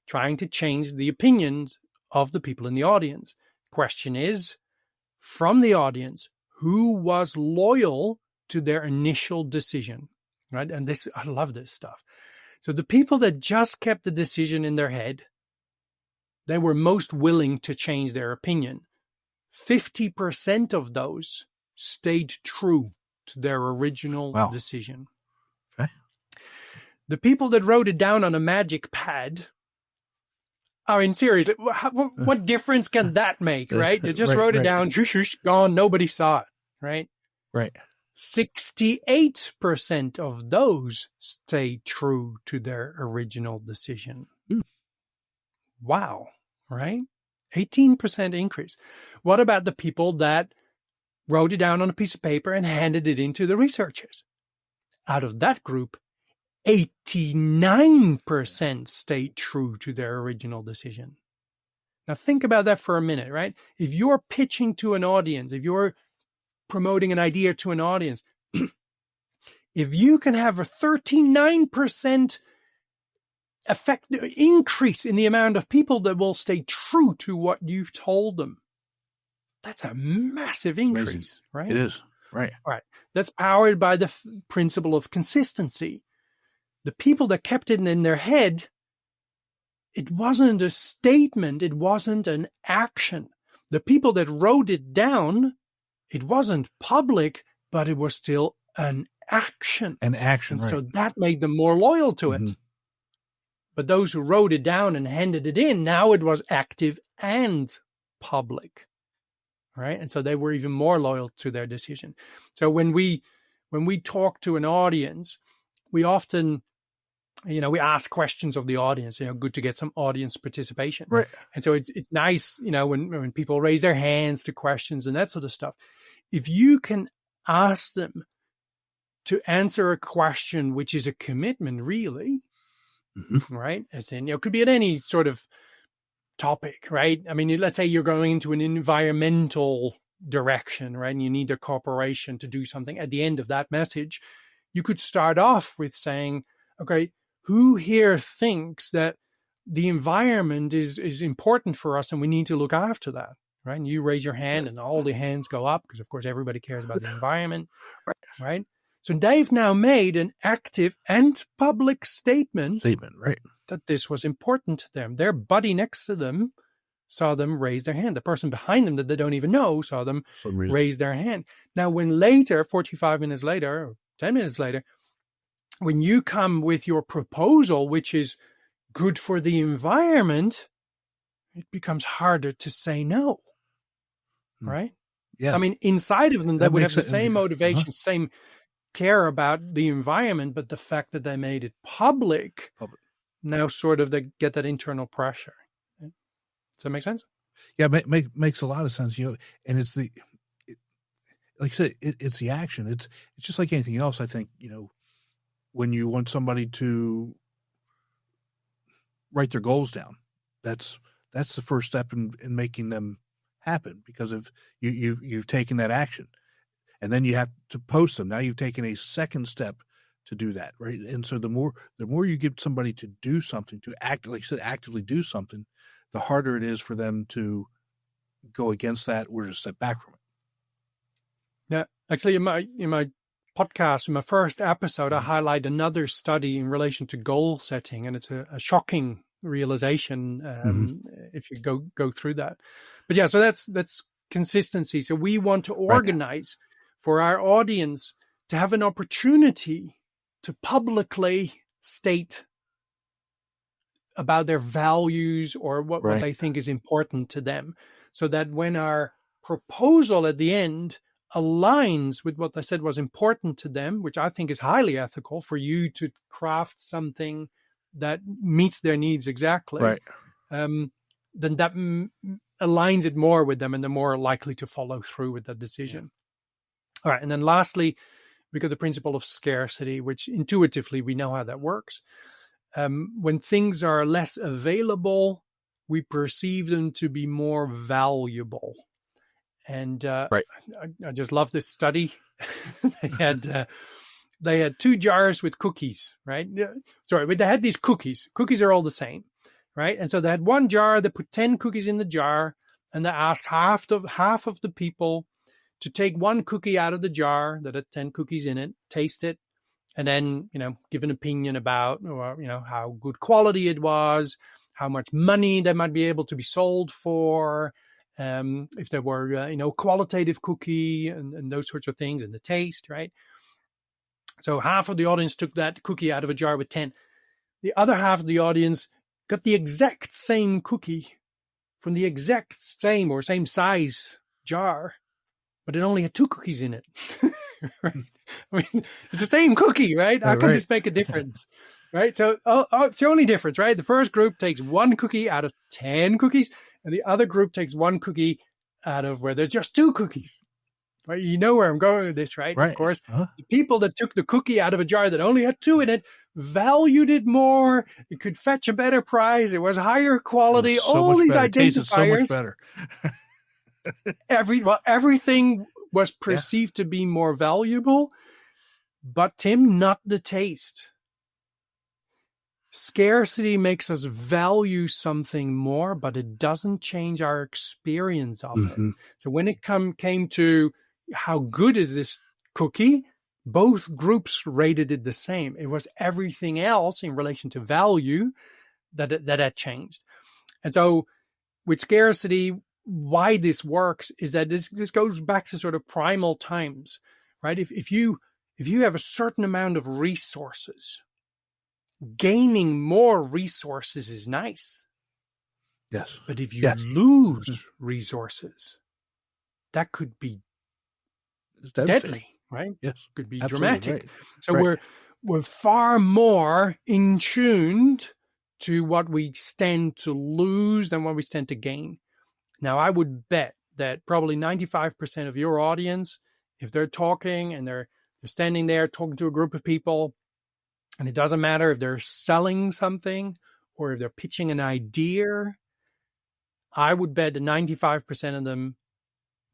S4: trying to change the opinions of the people in the audience. Question is, from the audience, who was loyal to their initial decision? Right? And I love this stuff. So the people that just kept the decision in their head, they were most willing to change their opinion. 50% of those stayed true to their original decision.
S3: Okay.
S4: The people that wrote it down on a magic pad, I mean, seriously, what difference can that make, right? You just wrote it down, gone, nobody saw it, right?
S3: Right.
S4: 68% of those stayed true to their original decision. Wow, right? 18% increase. What about the people that wrote it down on a piece of paper and handed it in to the researchers? Out of that group, 89% stayed true to their original decision. Now think about that for a minute, right? If you're pitching to an audience, if you're promoting an idea to an audience, if you can have a 39% increase in the amount of people that will stay true to what you've told them, that's a massive increase, right?
S3: It is, right.
S4: All right. That's powered by the principle of consistency. The people that kept it in their head, it wasn't a statement, it wasn't an action. The people that wrote it down, it wasn't public, but it was still an action.
S3: An action,
S4: and
S3: right.
S4: so that made them more loyal to it. But those who wrote it down and handed it in, now it was active and public, right? And so they were even more loyal to their decision. So when we talk to an audience, we often, we ask questions of the audience, good to get some audience participation.
S3: Right.
S4: And so it's nice, when people raise their hands to questions and that sort of stuff. If you can ask them to answer a question, which is a commitment, really, right? As in, it could be at any sort of topic, right? I mean, let's say you're going into an environmental direction, right? And you need a corporation to do something. At the end of that message, you could start off with saying, okay, who here thinks that the environment is important for us and we need to look after that? Right. And you raise your hand and all the hands go up because, of course, everybody cares about the environment. Right. So they've now made an active and public statement
S3: Right.
S4: that this was important to them. Their buddy next to them saw them raise their hand. The person behind them that they don't even know saw them raise their hand. Now, when later, 45 minutes later, or 10 minutes later, when you come with your proposal, which is good for the environment, it becomes harder to say no. Right?
S3: Yes.
S4: I mean, inside of them, they would have the same motivation,
S3: Uh-huh.
S4: same care about the environment, but the fact that they made it public. Now sort of they get that internal pressure. Does that make sense?
S3: Yeah, makes a lot of sense. And it's like I said, it's the action. It's just like anything else. I think, when you want somebody to write their goals down, that's the first step in making them happen, because of you've taken that action, and then you have to post them. Now you've taken a second step to do that, right? And so the more you get somebody to do something, to actively do something, the harder it is for them to go against that or to step back from it.
S4: Yeah, actually, in my podcast, in my first episode, I highlight another study in relation to goal setting, and it's a shocking realization if you go through that. But yeah, so that's consistency. So we want to organize for our audience to have an opportunity to publicly state about their values or what they think is important to them, so that when our proposal at the end aligns with what they said was important to them, which I think is highly ethical for you to craft something that meets their needs exactly, then that aligns it more with them, and they're more likely to follow through with that decision. All right. And then lastly, we got the principle of scarcity, which intuitively we know how that works. When things are less available, we perceive them to be more valuable. And I just love this study. They had 2 jars with cookies, right? Sorry, but they had these cookies. Cookies are all the same, right? And so they had 1 jar. They put 10 cookies in the jar, and they asked half of the people to take 1 cookie out of the jar that had 10 cookies in it, taste it, and then, give an opinion about, how good quality it was, how much money they might be able to be sold for, if there were, qualitative cookie and those sorts of things, and the taste, right? So half of the audience took that cookie out of a jar with 10. The other half of the audience got the exact same cookie from the exact same or same size jar, but it only had 2 cookies in it. Right? I mean, it's the same cookie, right? How can this make a difference? Right? So it's the only difference, right? The first group takes 1 cookie out of 10 cookies, and the other group takes 1 cookie out of where there's just 2 cookies. Right? You know where I'm going with this, right? Of course, the people that took the cookie out of a jar that only had 2 in it valued it more. It could fetch a better price. It was higher quality. All these identifiers.
S3: So much better.
S4: Everything was perceived to be more valuable, but Tim, not the taste. Scarcity makes us value something more, but it doesn't change our experience of it. So when it came to how good is this cookie, both groups rated it the same. It was everything else in relation to value that had changed. And so with scarcity, why this works is that this goes back to sort of primal times, right? If you have a certain amount of resources, gaining more resources is nice.
S3: Yes.
S4: But if you lose resources, that could be deadly, right?
S3: Yes.
S4: Could be
S3: Absolutely
S4: dramatic.
S3: Right.
S4: So we're far more in tuned to what we stand to lose than what we stand to gain. Now, I would bet that probably 95% of your audience, if they're talking and they're standing there talking to a group of people, and it doesn't matter if they're selling something or if they're pitching an idea, I would bet that 95% of them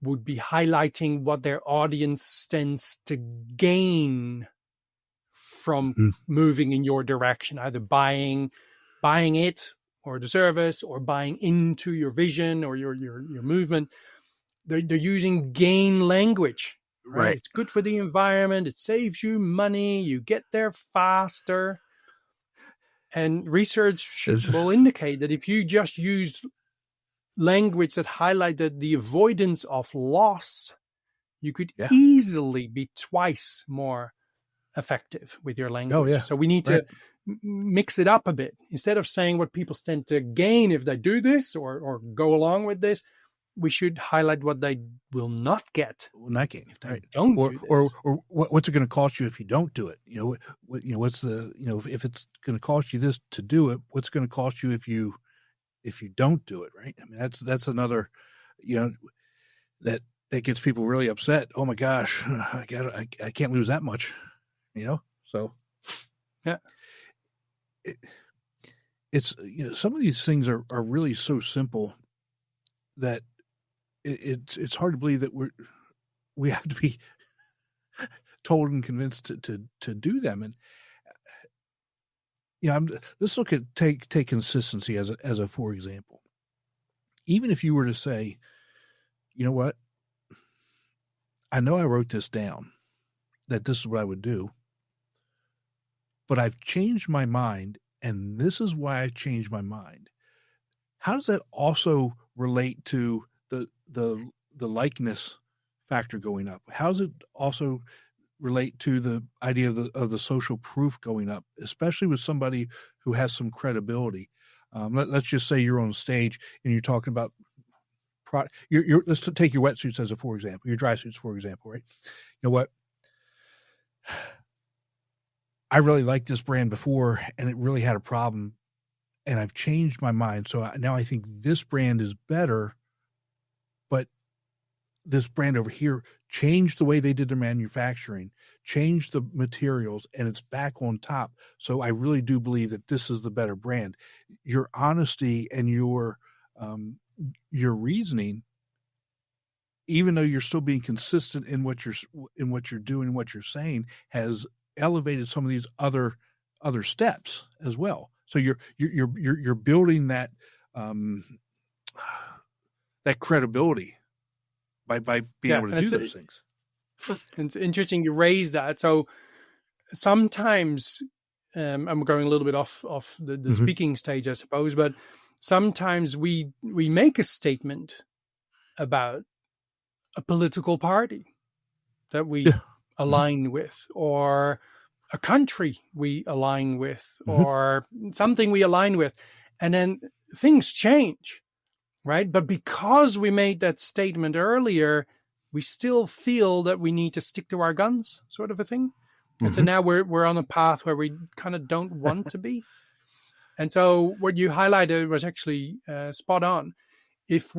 S4: would be highlighting what their audience stands to gain from moving in your direction, either buying it or the service, or buying into your vision or your movement. They're using gain language. Right? It's good for the environment. It saves you money. You get there faster. And research will indicate that if you just use language that highlighted the avoidance of loss, you could easily be twice more effective with your language. So we need to mix it up a bit. Instead of saying what people stand to gain if they do this or go along with this, we should highlight what they will not get.
S3: If
S4: they don't do this.
S3: Or what's it going to cost you if you don't do it? What's the, if it's going to cost you this to do it, what's going to cost you if you don't do it, right? I mean, that's another, that gets people really upset. Oh my gosh, I can't lose that much, so.
S4: Yeah.
S3: It's, some of these things are really so simple that it's hard to believe that we have to be told and convinced to do them. And let's look at take consistency as a for example. Even if you were to say, you know what, I know I wrote this down, that this is what I would do, but I've changed my mind, and this is why I've changed my mind. How does that also relate to the likeness factor going up? How does it also relate to the idea of the social proof going up, especially with somebody who has some credibility? Let's just say you're on stage and you're talking about let's take your wetsuits as a for example, your dry suits, for example, right? You know what? I really liked this brand before and it really had a problem, and I've changed my mind. So now I think this brand is better, but this brand over here changed the way they did their manufacturing, changed the materials, and it's back on top. So I really do believe that this is the better brand. Your honesty and your reasoning, even though you're still being consistent in what you're doing and what you're saying, has elevated some of these other steps as well. So you're building that that credibility by being able to do those things.
S4: It's interesting you raise that. So sometimes I'm going a little bit off the speaking stage, I suppose, but sometimes we make a statement about a political party that we align with, or a country we align with, or something we align with, and then things change, right? But because we made that statement earlier, we still feel that we need to stick to our guns, sort of a thing. And so now we're on a path where we kind of don't want to be. And so what you highlighted was actually spot on. Because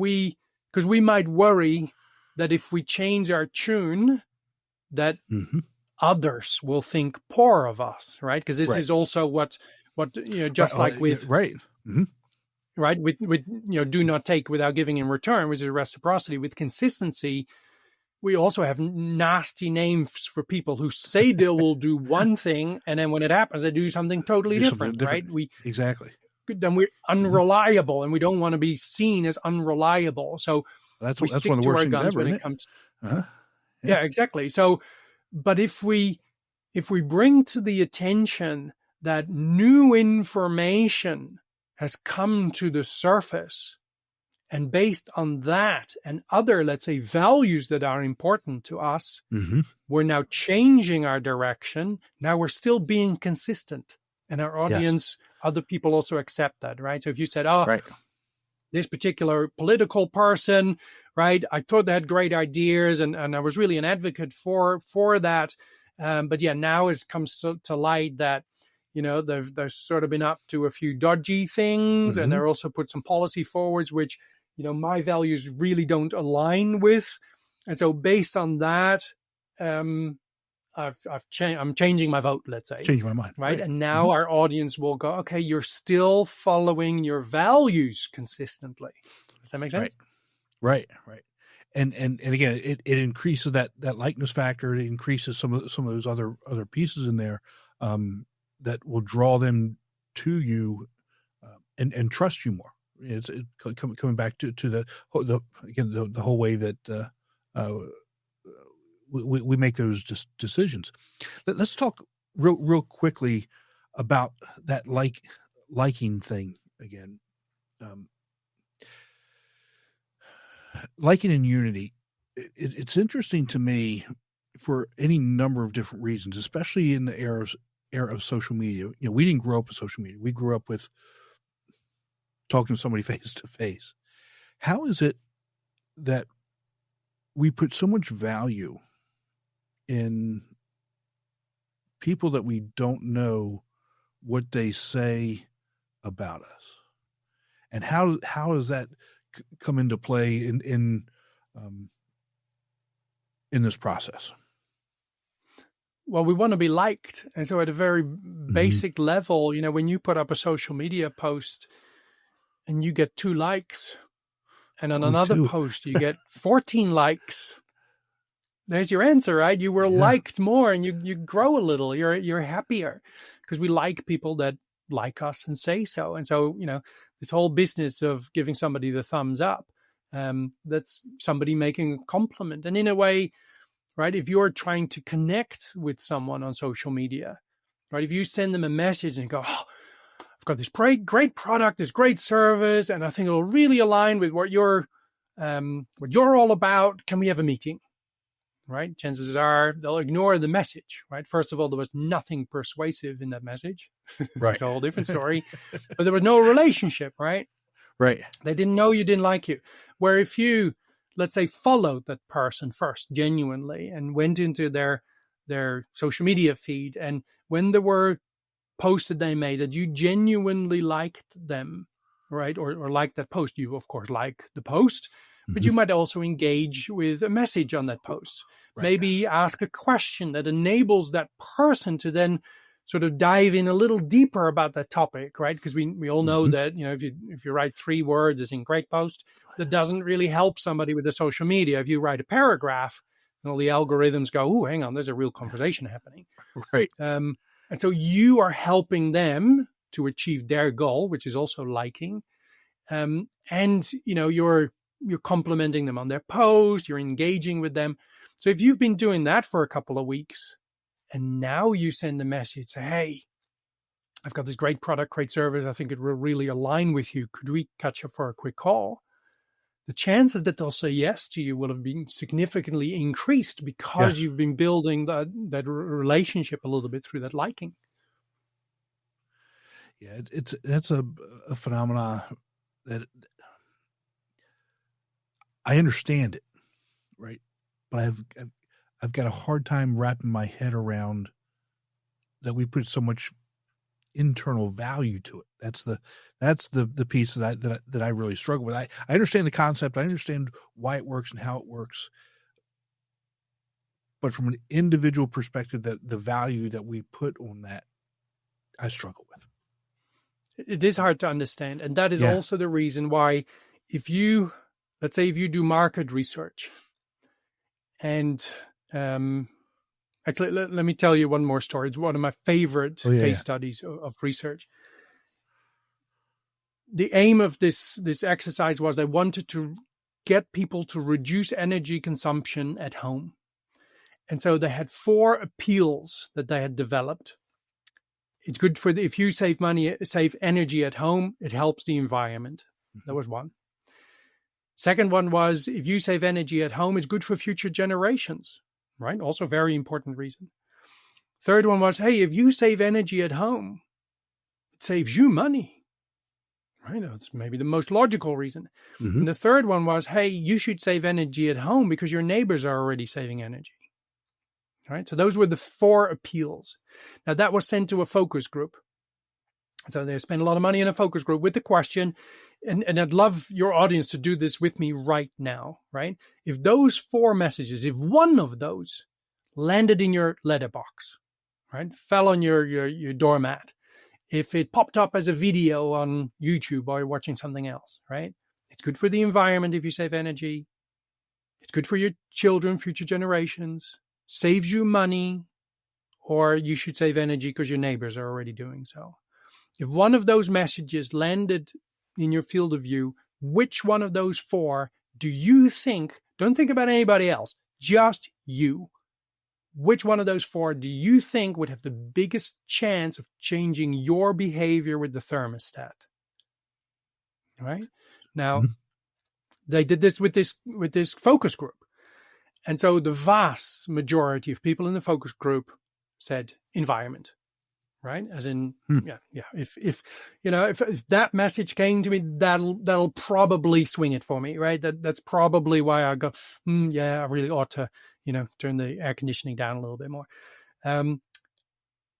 S4: we might worry that if we change our tune, that others will think poor of us, right? Because this is also what just like with right, with do not take without giving in return, which is reciprocity. With consistency, we also have nasty names for people who say they will do one thing, and then when it happens, they do something totally different, right? Then we're unreliable, and we don't want to be seen as unreliable. So
S3: that's
S4: we stick
S3: one of the
S4: to
S3: worst
S4: our
S3: things
S4: guns
S3: ever,
S4: when
S3: isn't
S4: it comes.
S3: Yeah,
S4: exactly. So, but if we bring to the attention that new information has come to the surface, and based on that and other, let's say, values that are important to us, we're now changing our direction. Now we're still being consistent, and our audience, other people also accept that, right? So if you said, this particular political person, right, I thought they had great ideas, and I was really an advocate for that. But now it comes to light that, they've sort of been up to a few dodgy things, and they're also put some policy forwards, which, my values really don't align with. And so based on that, I'm changing my vote, let's say.
S3: Changing my mind.
S4: Right. And now our audience will go, okay, you're still following your values consistently. Does that make sense?
S3: Right. And again, it increases that likeness factor. It increases some of those other pieces in there that will draw them to you and trust you more. It's coming back to the whole way that we make those decisions. Let's talk real quickly about that liking thing again. Liking and unity. It's interesting to me for any number of different reasons, especially in the era of social media. We didn't grow up with social media. We grew up with talking to somebody face to face. How is it that we put so much value in people that we don't know what they say about us? And how does that come into play in this process?
S4: Well, we want to be liked. And so at a very basic level, when you put up a social media post and you get 2 likes, and on another post you get 14 likes, there's your answer, right? You were liked more, and you grow a little. You're happier because we like people that like us and say so. And so, this whole business of giving somebody the thumbs up, that's somebody making a compliment. And in a way, right? If you're trying to connect with someone on social media, right? If you send them a message and go, oh, I've got this great product, this great service, and I think it'll really align with what you're all about. Can we have a meeting? Right? Chances are they'll ignore the message, right? First of all, there was nothing persuasive in that message.
S3: Right.
S4: It's a whole different story. But there was no relationship, right?
S3: Right.
S4: They didn't know you didn't like you. Where if you, let's say, followed that person first genuinely and went into their social media feed, and when there were posts that they made that you genuinely liked them, right? Or liked that post, you of course like the post, but you might also engage with a message on that post. Right. Maybe ask a question that enables that person to then sort of dive in a little deeper about that topic, right? Because we all know that, if you write 3 words as in great post, that doesn't really help somebody with the social media. If you write a paragraph, and all the algorithms go, oh, hang on, there's a real conversation happening.
S3: Right.
S4: And so you are helping them to achieve their goal, which is also liking. And, you're complimenting them on their post, you're engaging with them. So if you've been doing that for a couple of weeks and now you send a message, say, hey, I've got this great product, great service. I think it will really align with you. Could we catch up for a quick call? The chances that they'll say yes to you will have been significantly increased because you've been building that relationship a little bit through that liking.
S3: Yeah, that's a phenomenon that I understand it, right? But I've got a hard time wrapping my head around that we put so much internal value to it. That's the piece that I really struggle with. I understand the concept. I understand why it works and how it works. But from an individual perspective, that the value that we put on that, I struggle with.
S4: It is hard to understand. And that is also the reason why let's say if you do market research and actually, let me tell you one more story. It's one of my favorite case studies of research. The aim of this exercise was they wanted to get people to reduce energy consumption at home. And so they had 4 appeals that they had developed. It's good if you save energy at home, it helps the environment. That was one. Second one was, if you save energy at home, it's good for future generations, right? Also a very important reason. Third one was, hey, if you save energy at home, it saves you money, right? That's maybe the most logical reason. And the third one was, hey, you should save energy at home because your neighbors are already saving energy, right? So those were the 4 appeals. Now that was sent to a focus group. So they spent a lot of money in a focus group with the question, and I'd love your audience to do this with me right now, right? If those 4 messages, if one of those landed in your letterbox, right, fell on your doormat, if it popped up as a video on YouTube while you're watching something else, right? It's good for the environment if you save energy. It's good for your children, future generations, saves you money, or you should save energy because your neighbors are already doing so. If one of those messages landed in your field of view, which one of those 4 do you think, don't think about anybody else, just you, which one of those 4 do you think would have the biggest chance of changing your behavior with the thermostat? Right? Now, they did this with this focus group. And so the vast majority of people in the focus group said environment. Right, as in, if that message came to me, that'll probably swing it for me, right? That's probably why I go, I really ought to, turn the air conditioning down a little bit more.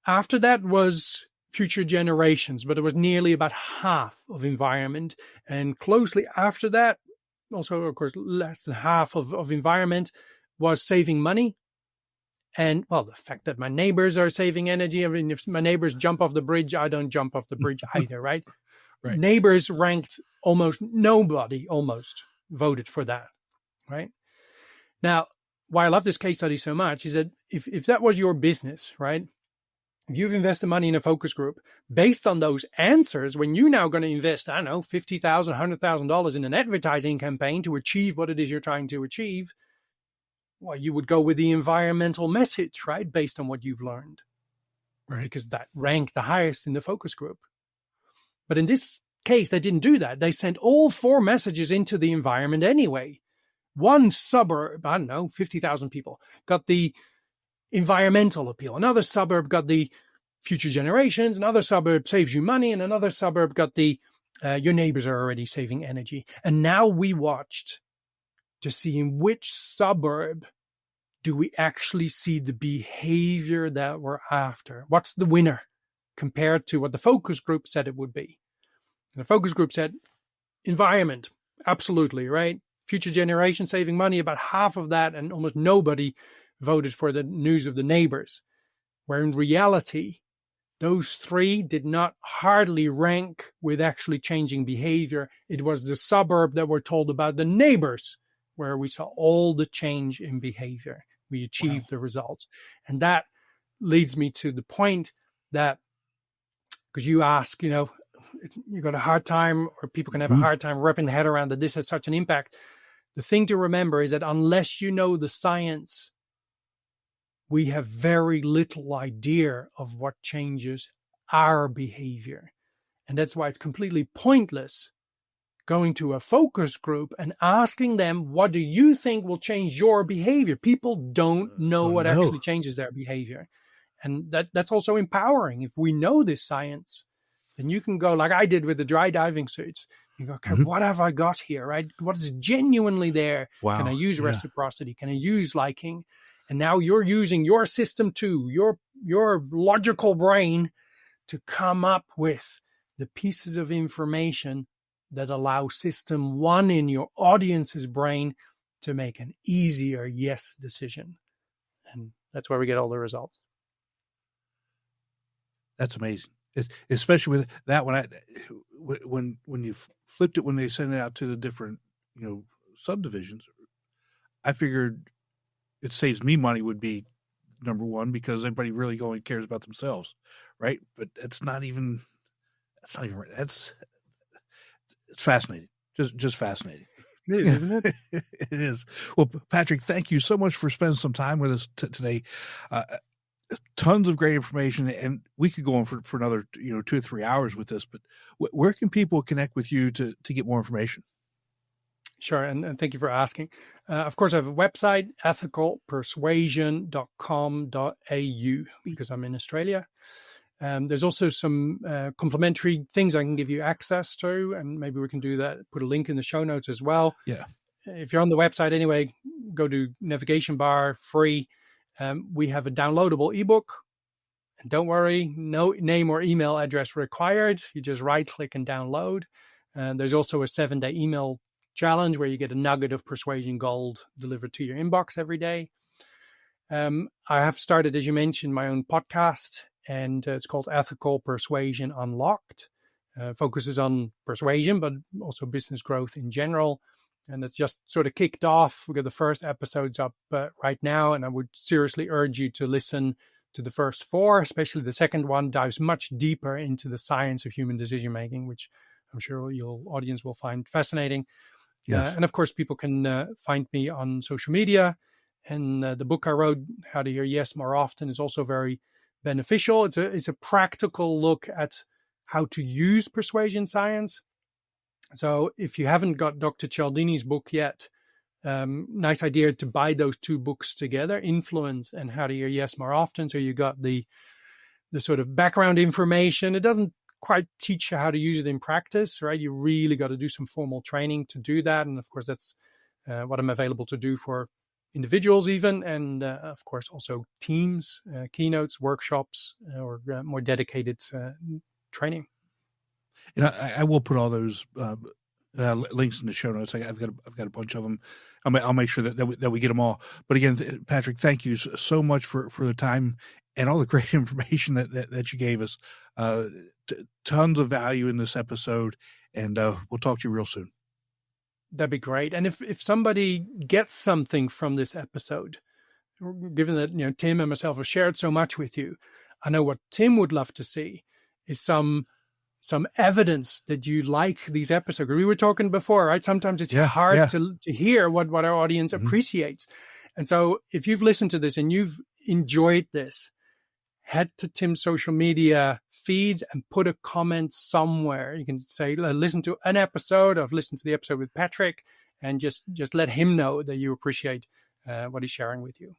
S4: After that was future generations, but it was nearly about half of environment, and closely after that, also of course less than half of environment was saving money. And, well, the fact that my neighbors are saving energy, I mean, if my neighbors jump off the bridge, I don't jump off the bridge either, right? Right. Neighbors ranked nobody voted for that, right? Now, why I love this case study so much is that if that was your business, right? If you've invested money in a focus group, based on those answers, when you're now going to invest, I don't know, $50,000, $100,000 in an advertising campaign to achieve what it is you're trying to achieve, well, you would go with the environmental message, right? Based on what you've learned.
S3: Right.
S4: Because that ranked the highest in the focus group. But in this case, they didn't do that. They sent all 4 messages into the environment anyway. One suburb, I don't know, 50,000 people, got the environmental appeal. Another suburb got the future generations. Another suburb saves you money. And another suburb got the your neighbors are already saving energy. And now we watched to see in which suburb do we actually see the behavior that we're after. What's the winner compared to what the focus group said it would be? And the focus group said environment, absolutely, right? Future generation saving money, about half of that, and almost nobody voted for the news of the neighbors. Where in reality, those 3 did not hardly rank with actually changing behavior. It was the suburb that were told about the neighbors where we saw all the change in behavior. We achieved the results. And that leads me to the point that, because you ask, you got a hard time, or people can have a hard time wrapping their head around that this has such an impact. The thing to remember is that unless you know the science, we have very little idea of what changes our behavior. And that's why it's completely pointless going to a focus group and asking them, what do you think will change your behavior? People don't know what actually changes their behavior. And that's also empowering. If we know this science, then you can go like I did with the dry diving suits. You go, okay, what have I got here, right? What is genuinely there?
S3: Wow.
S4: Can I use reciprocity? Can I use liking? And now you're using your system too, your logical brain, to come up with the pieces of information that allow system 1 in your audience's brain to make an easier yes decision. And that's where we get all the results.
S3: That's amazing. Especially with that when you flipped it, when they sent it out to the different, subdivisions, I figured it saves me money would be number 1, because everybody really only cares about themselves. Right. But that's not even right. It's fascinating. Just fascinating.
S4: It is, isn't it?
S3: It is. Well, Patrick, thank you so much for spending some time with us today. Tons of great information, and we could go on for another 2 or 3 hours with this, but where can people connect with you to get more information?
S4: Sure, and thank you for asking. Of course, I have a website, ethicalpersuasion.com.au, because I'm in Australia. There's also some complimentary things I can give you access to, and maybe we can do that, put a link in the show notes as well.
S3: Yeah.
S4: If you're on the website anyway, go to navigation bar, free. We have a downloadable ebook. And don't worry, no name or email address required. You just right-click and download. There's also a 7-day email challenge where you get a nugget of Persuasion Gold delivered to your inbox every day. I have started, as you mentioned, my own podcast, and it's called Ethical Persuasion Unlocked. Focuses on persuasion, but also business growth in general. And it's just sort of kicked off. We've got the first episodes up right now, and I would seriously urge you to listen to the first 4, especially the second one dives much deeper into the science of human decision-making, which I'm sure your audience will find fascinating.
S3: Yes.
S4: And of course, people can find me on social media. And the book I wrote, How to Hear Yes More Often, is also very beneficial. It's a practical look at how to use persuasion science. So if you haven't got Dr. Cialdini's book yet, nice idea to buy those 2 books together, Influence and How to Hear Yes More Often. So you got the sort of background information. It doesn't quite teach you how to use it in practice, right? You really got to do some formal training to do that. And of course, that's what I'm available to do for individuals even. And of course, also teams, keynotes, workshops, or more dedicated training.
S3: I will put all those links in the show notes. I've got a bunch of them. I'll make sure that we get them all. But again, Patrick, thank you so much for the time and all the great information that you gave us. Tons of value in this episode, and we'll talk to you real soon.
S4: That'd be great. And if somebody gets something from this episode, given that Tim and myself have shared so much with you, I know what Tim would love to see is some evidence that you like these episodes. We were talking before, right? Sometimes it's hard to hear what our audience appreciates. And so if you've listened to this and you've enjoyed this, head to Tim's social media feeds and put a comment somewhere. You can say, listen to an episode, or listen to the episode with Patrick, and just let him know that you appreciate what he's sharing with you.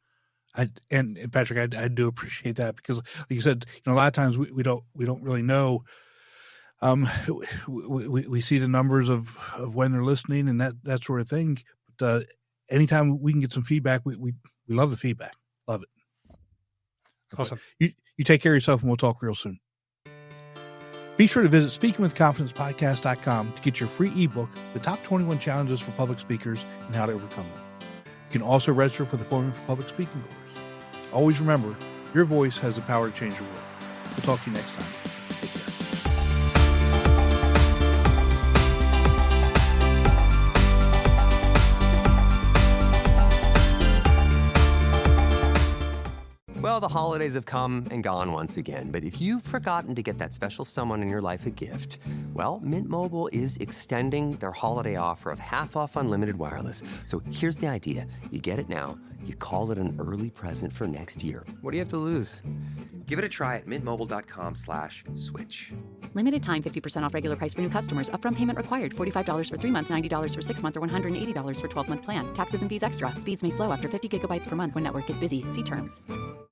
S3: And Patrick, I do appreciate that, because, like you said, a lot of times we don't really know. We see the numbers of when they're listening and that sort of thing. But anytime we can get some feedback, we love the feedback. Love it.
S4: Awesome.
S3: You take care of yourself, and we'll talk real soon. Be sure to visit speakingwithconfidencepodcast.com to get your free ebook, The Top 21 Challenges for Public Speakers and How to Overcome Them. You can also register for the Forming for Public Speaking course. Always remember, your voice has the power to change the world. We'll talk to you next time. Take care.
S5: Well, the holidays have come and gone once again, but if you've forgotten to get that special someone in your life a gift, well, Mint Mobile is extending their holiday offer of half off unlimited wireless. So here's the idea. You get it now, you call it an early present for next year. What do you have to lose? Give it a try at mintmobile.com/switch.
S6: Limited time, 50% off regular price for new customers. Upfront payment required. $45 for 3 months, $90 for 6 months, or $180 for 12-month plan. Taxes and fees extra. Speeds may slow after 50 gigabytes per month when network is busy. See terms.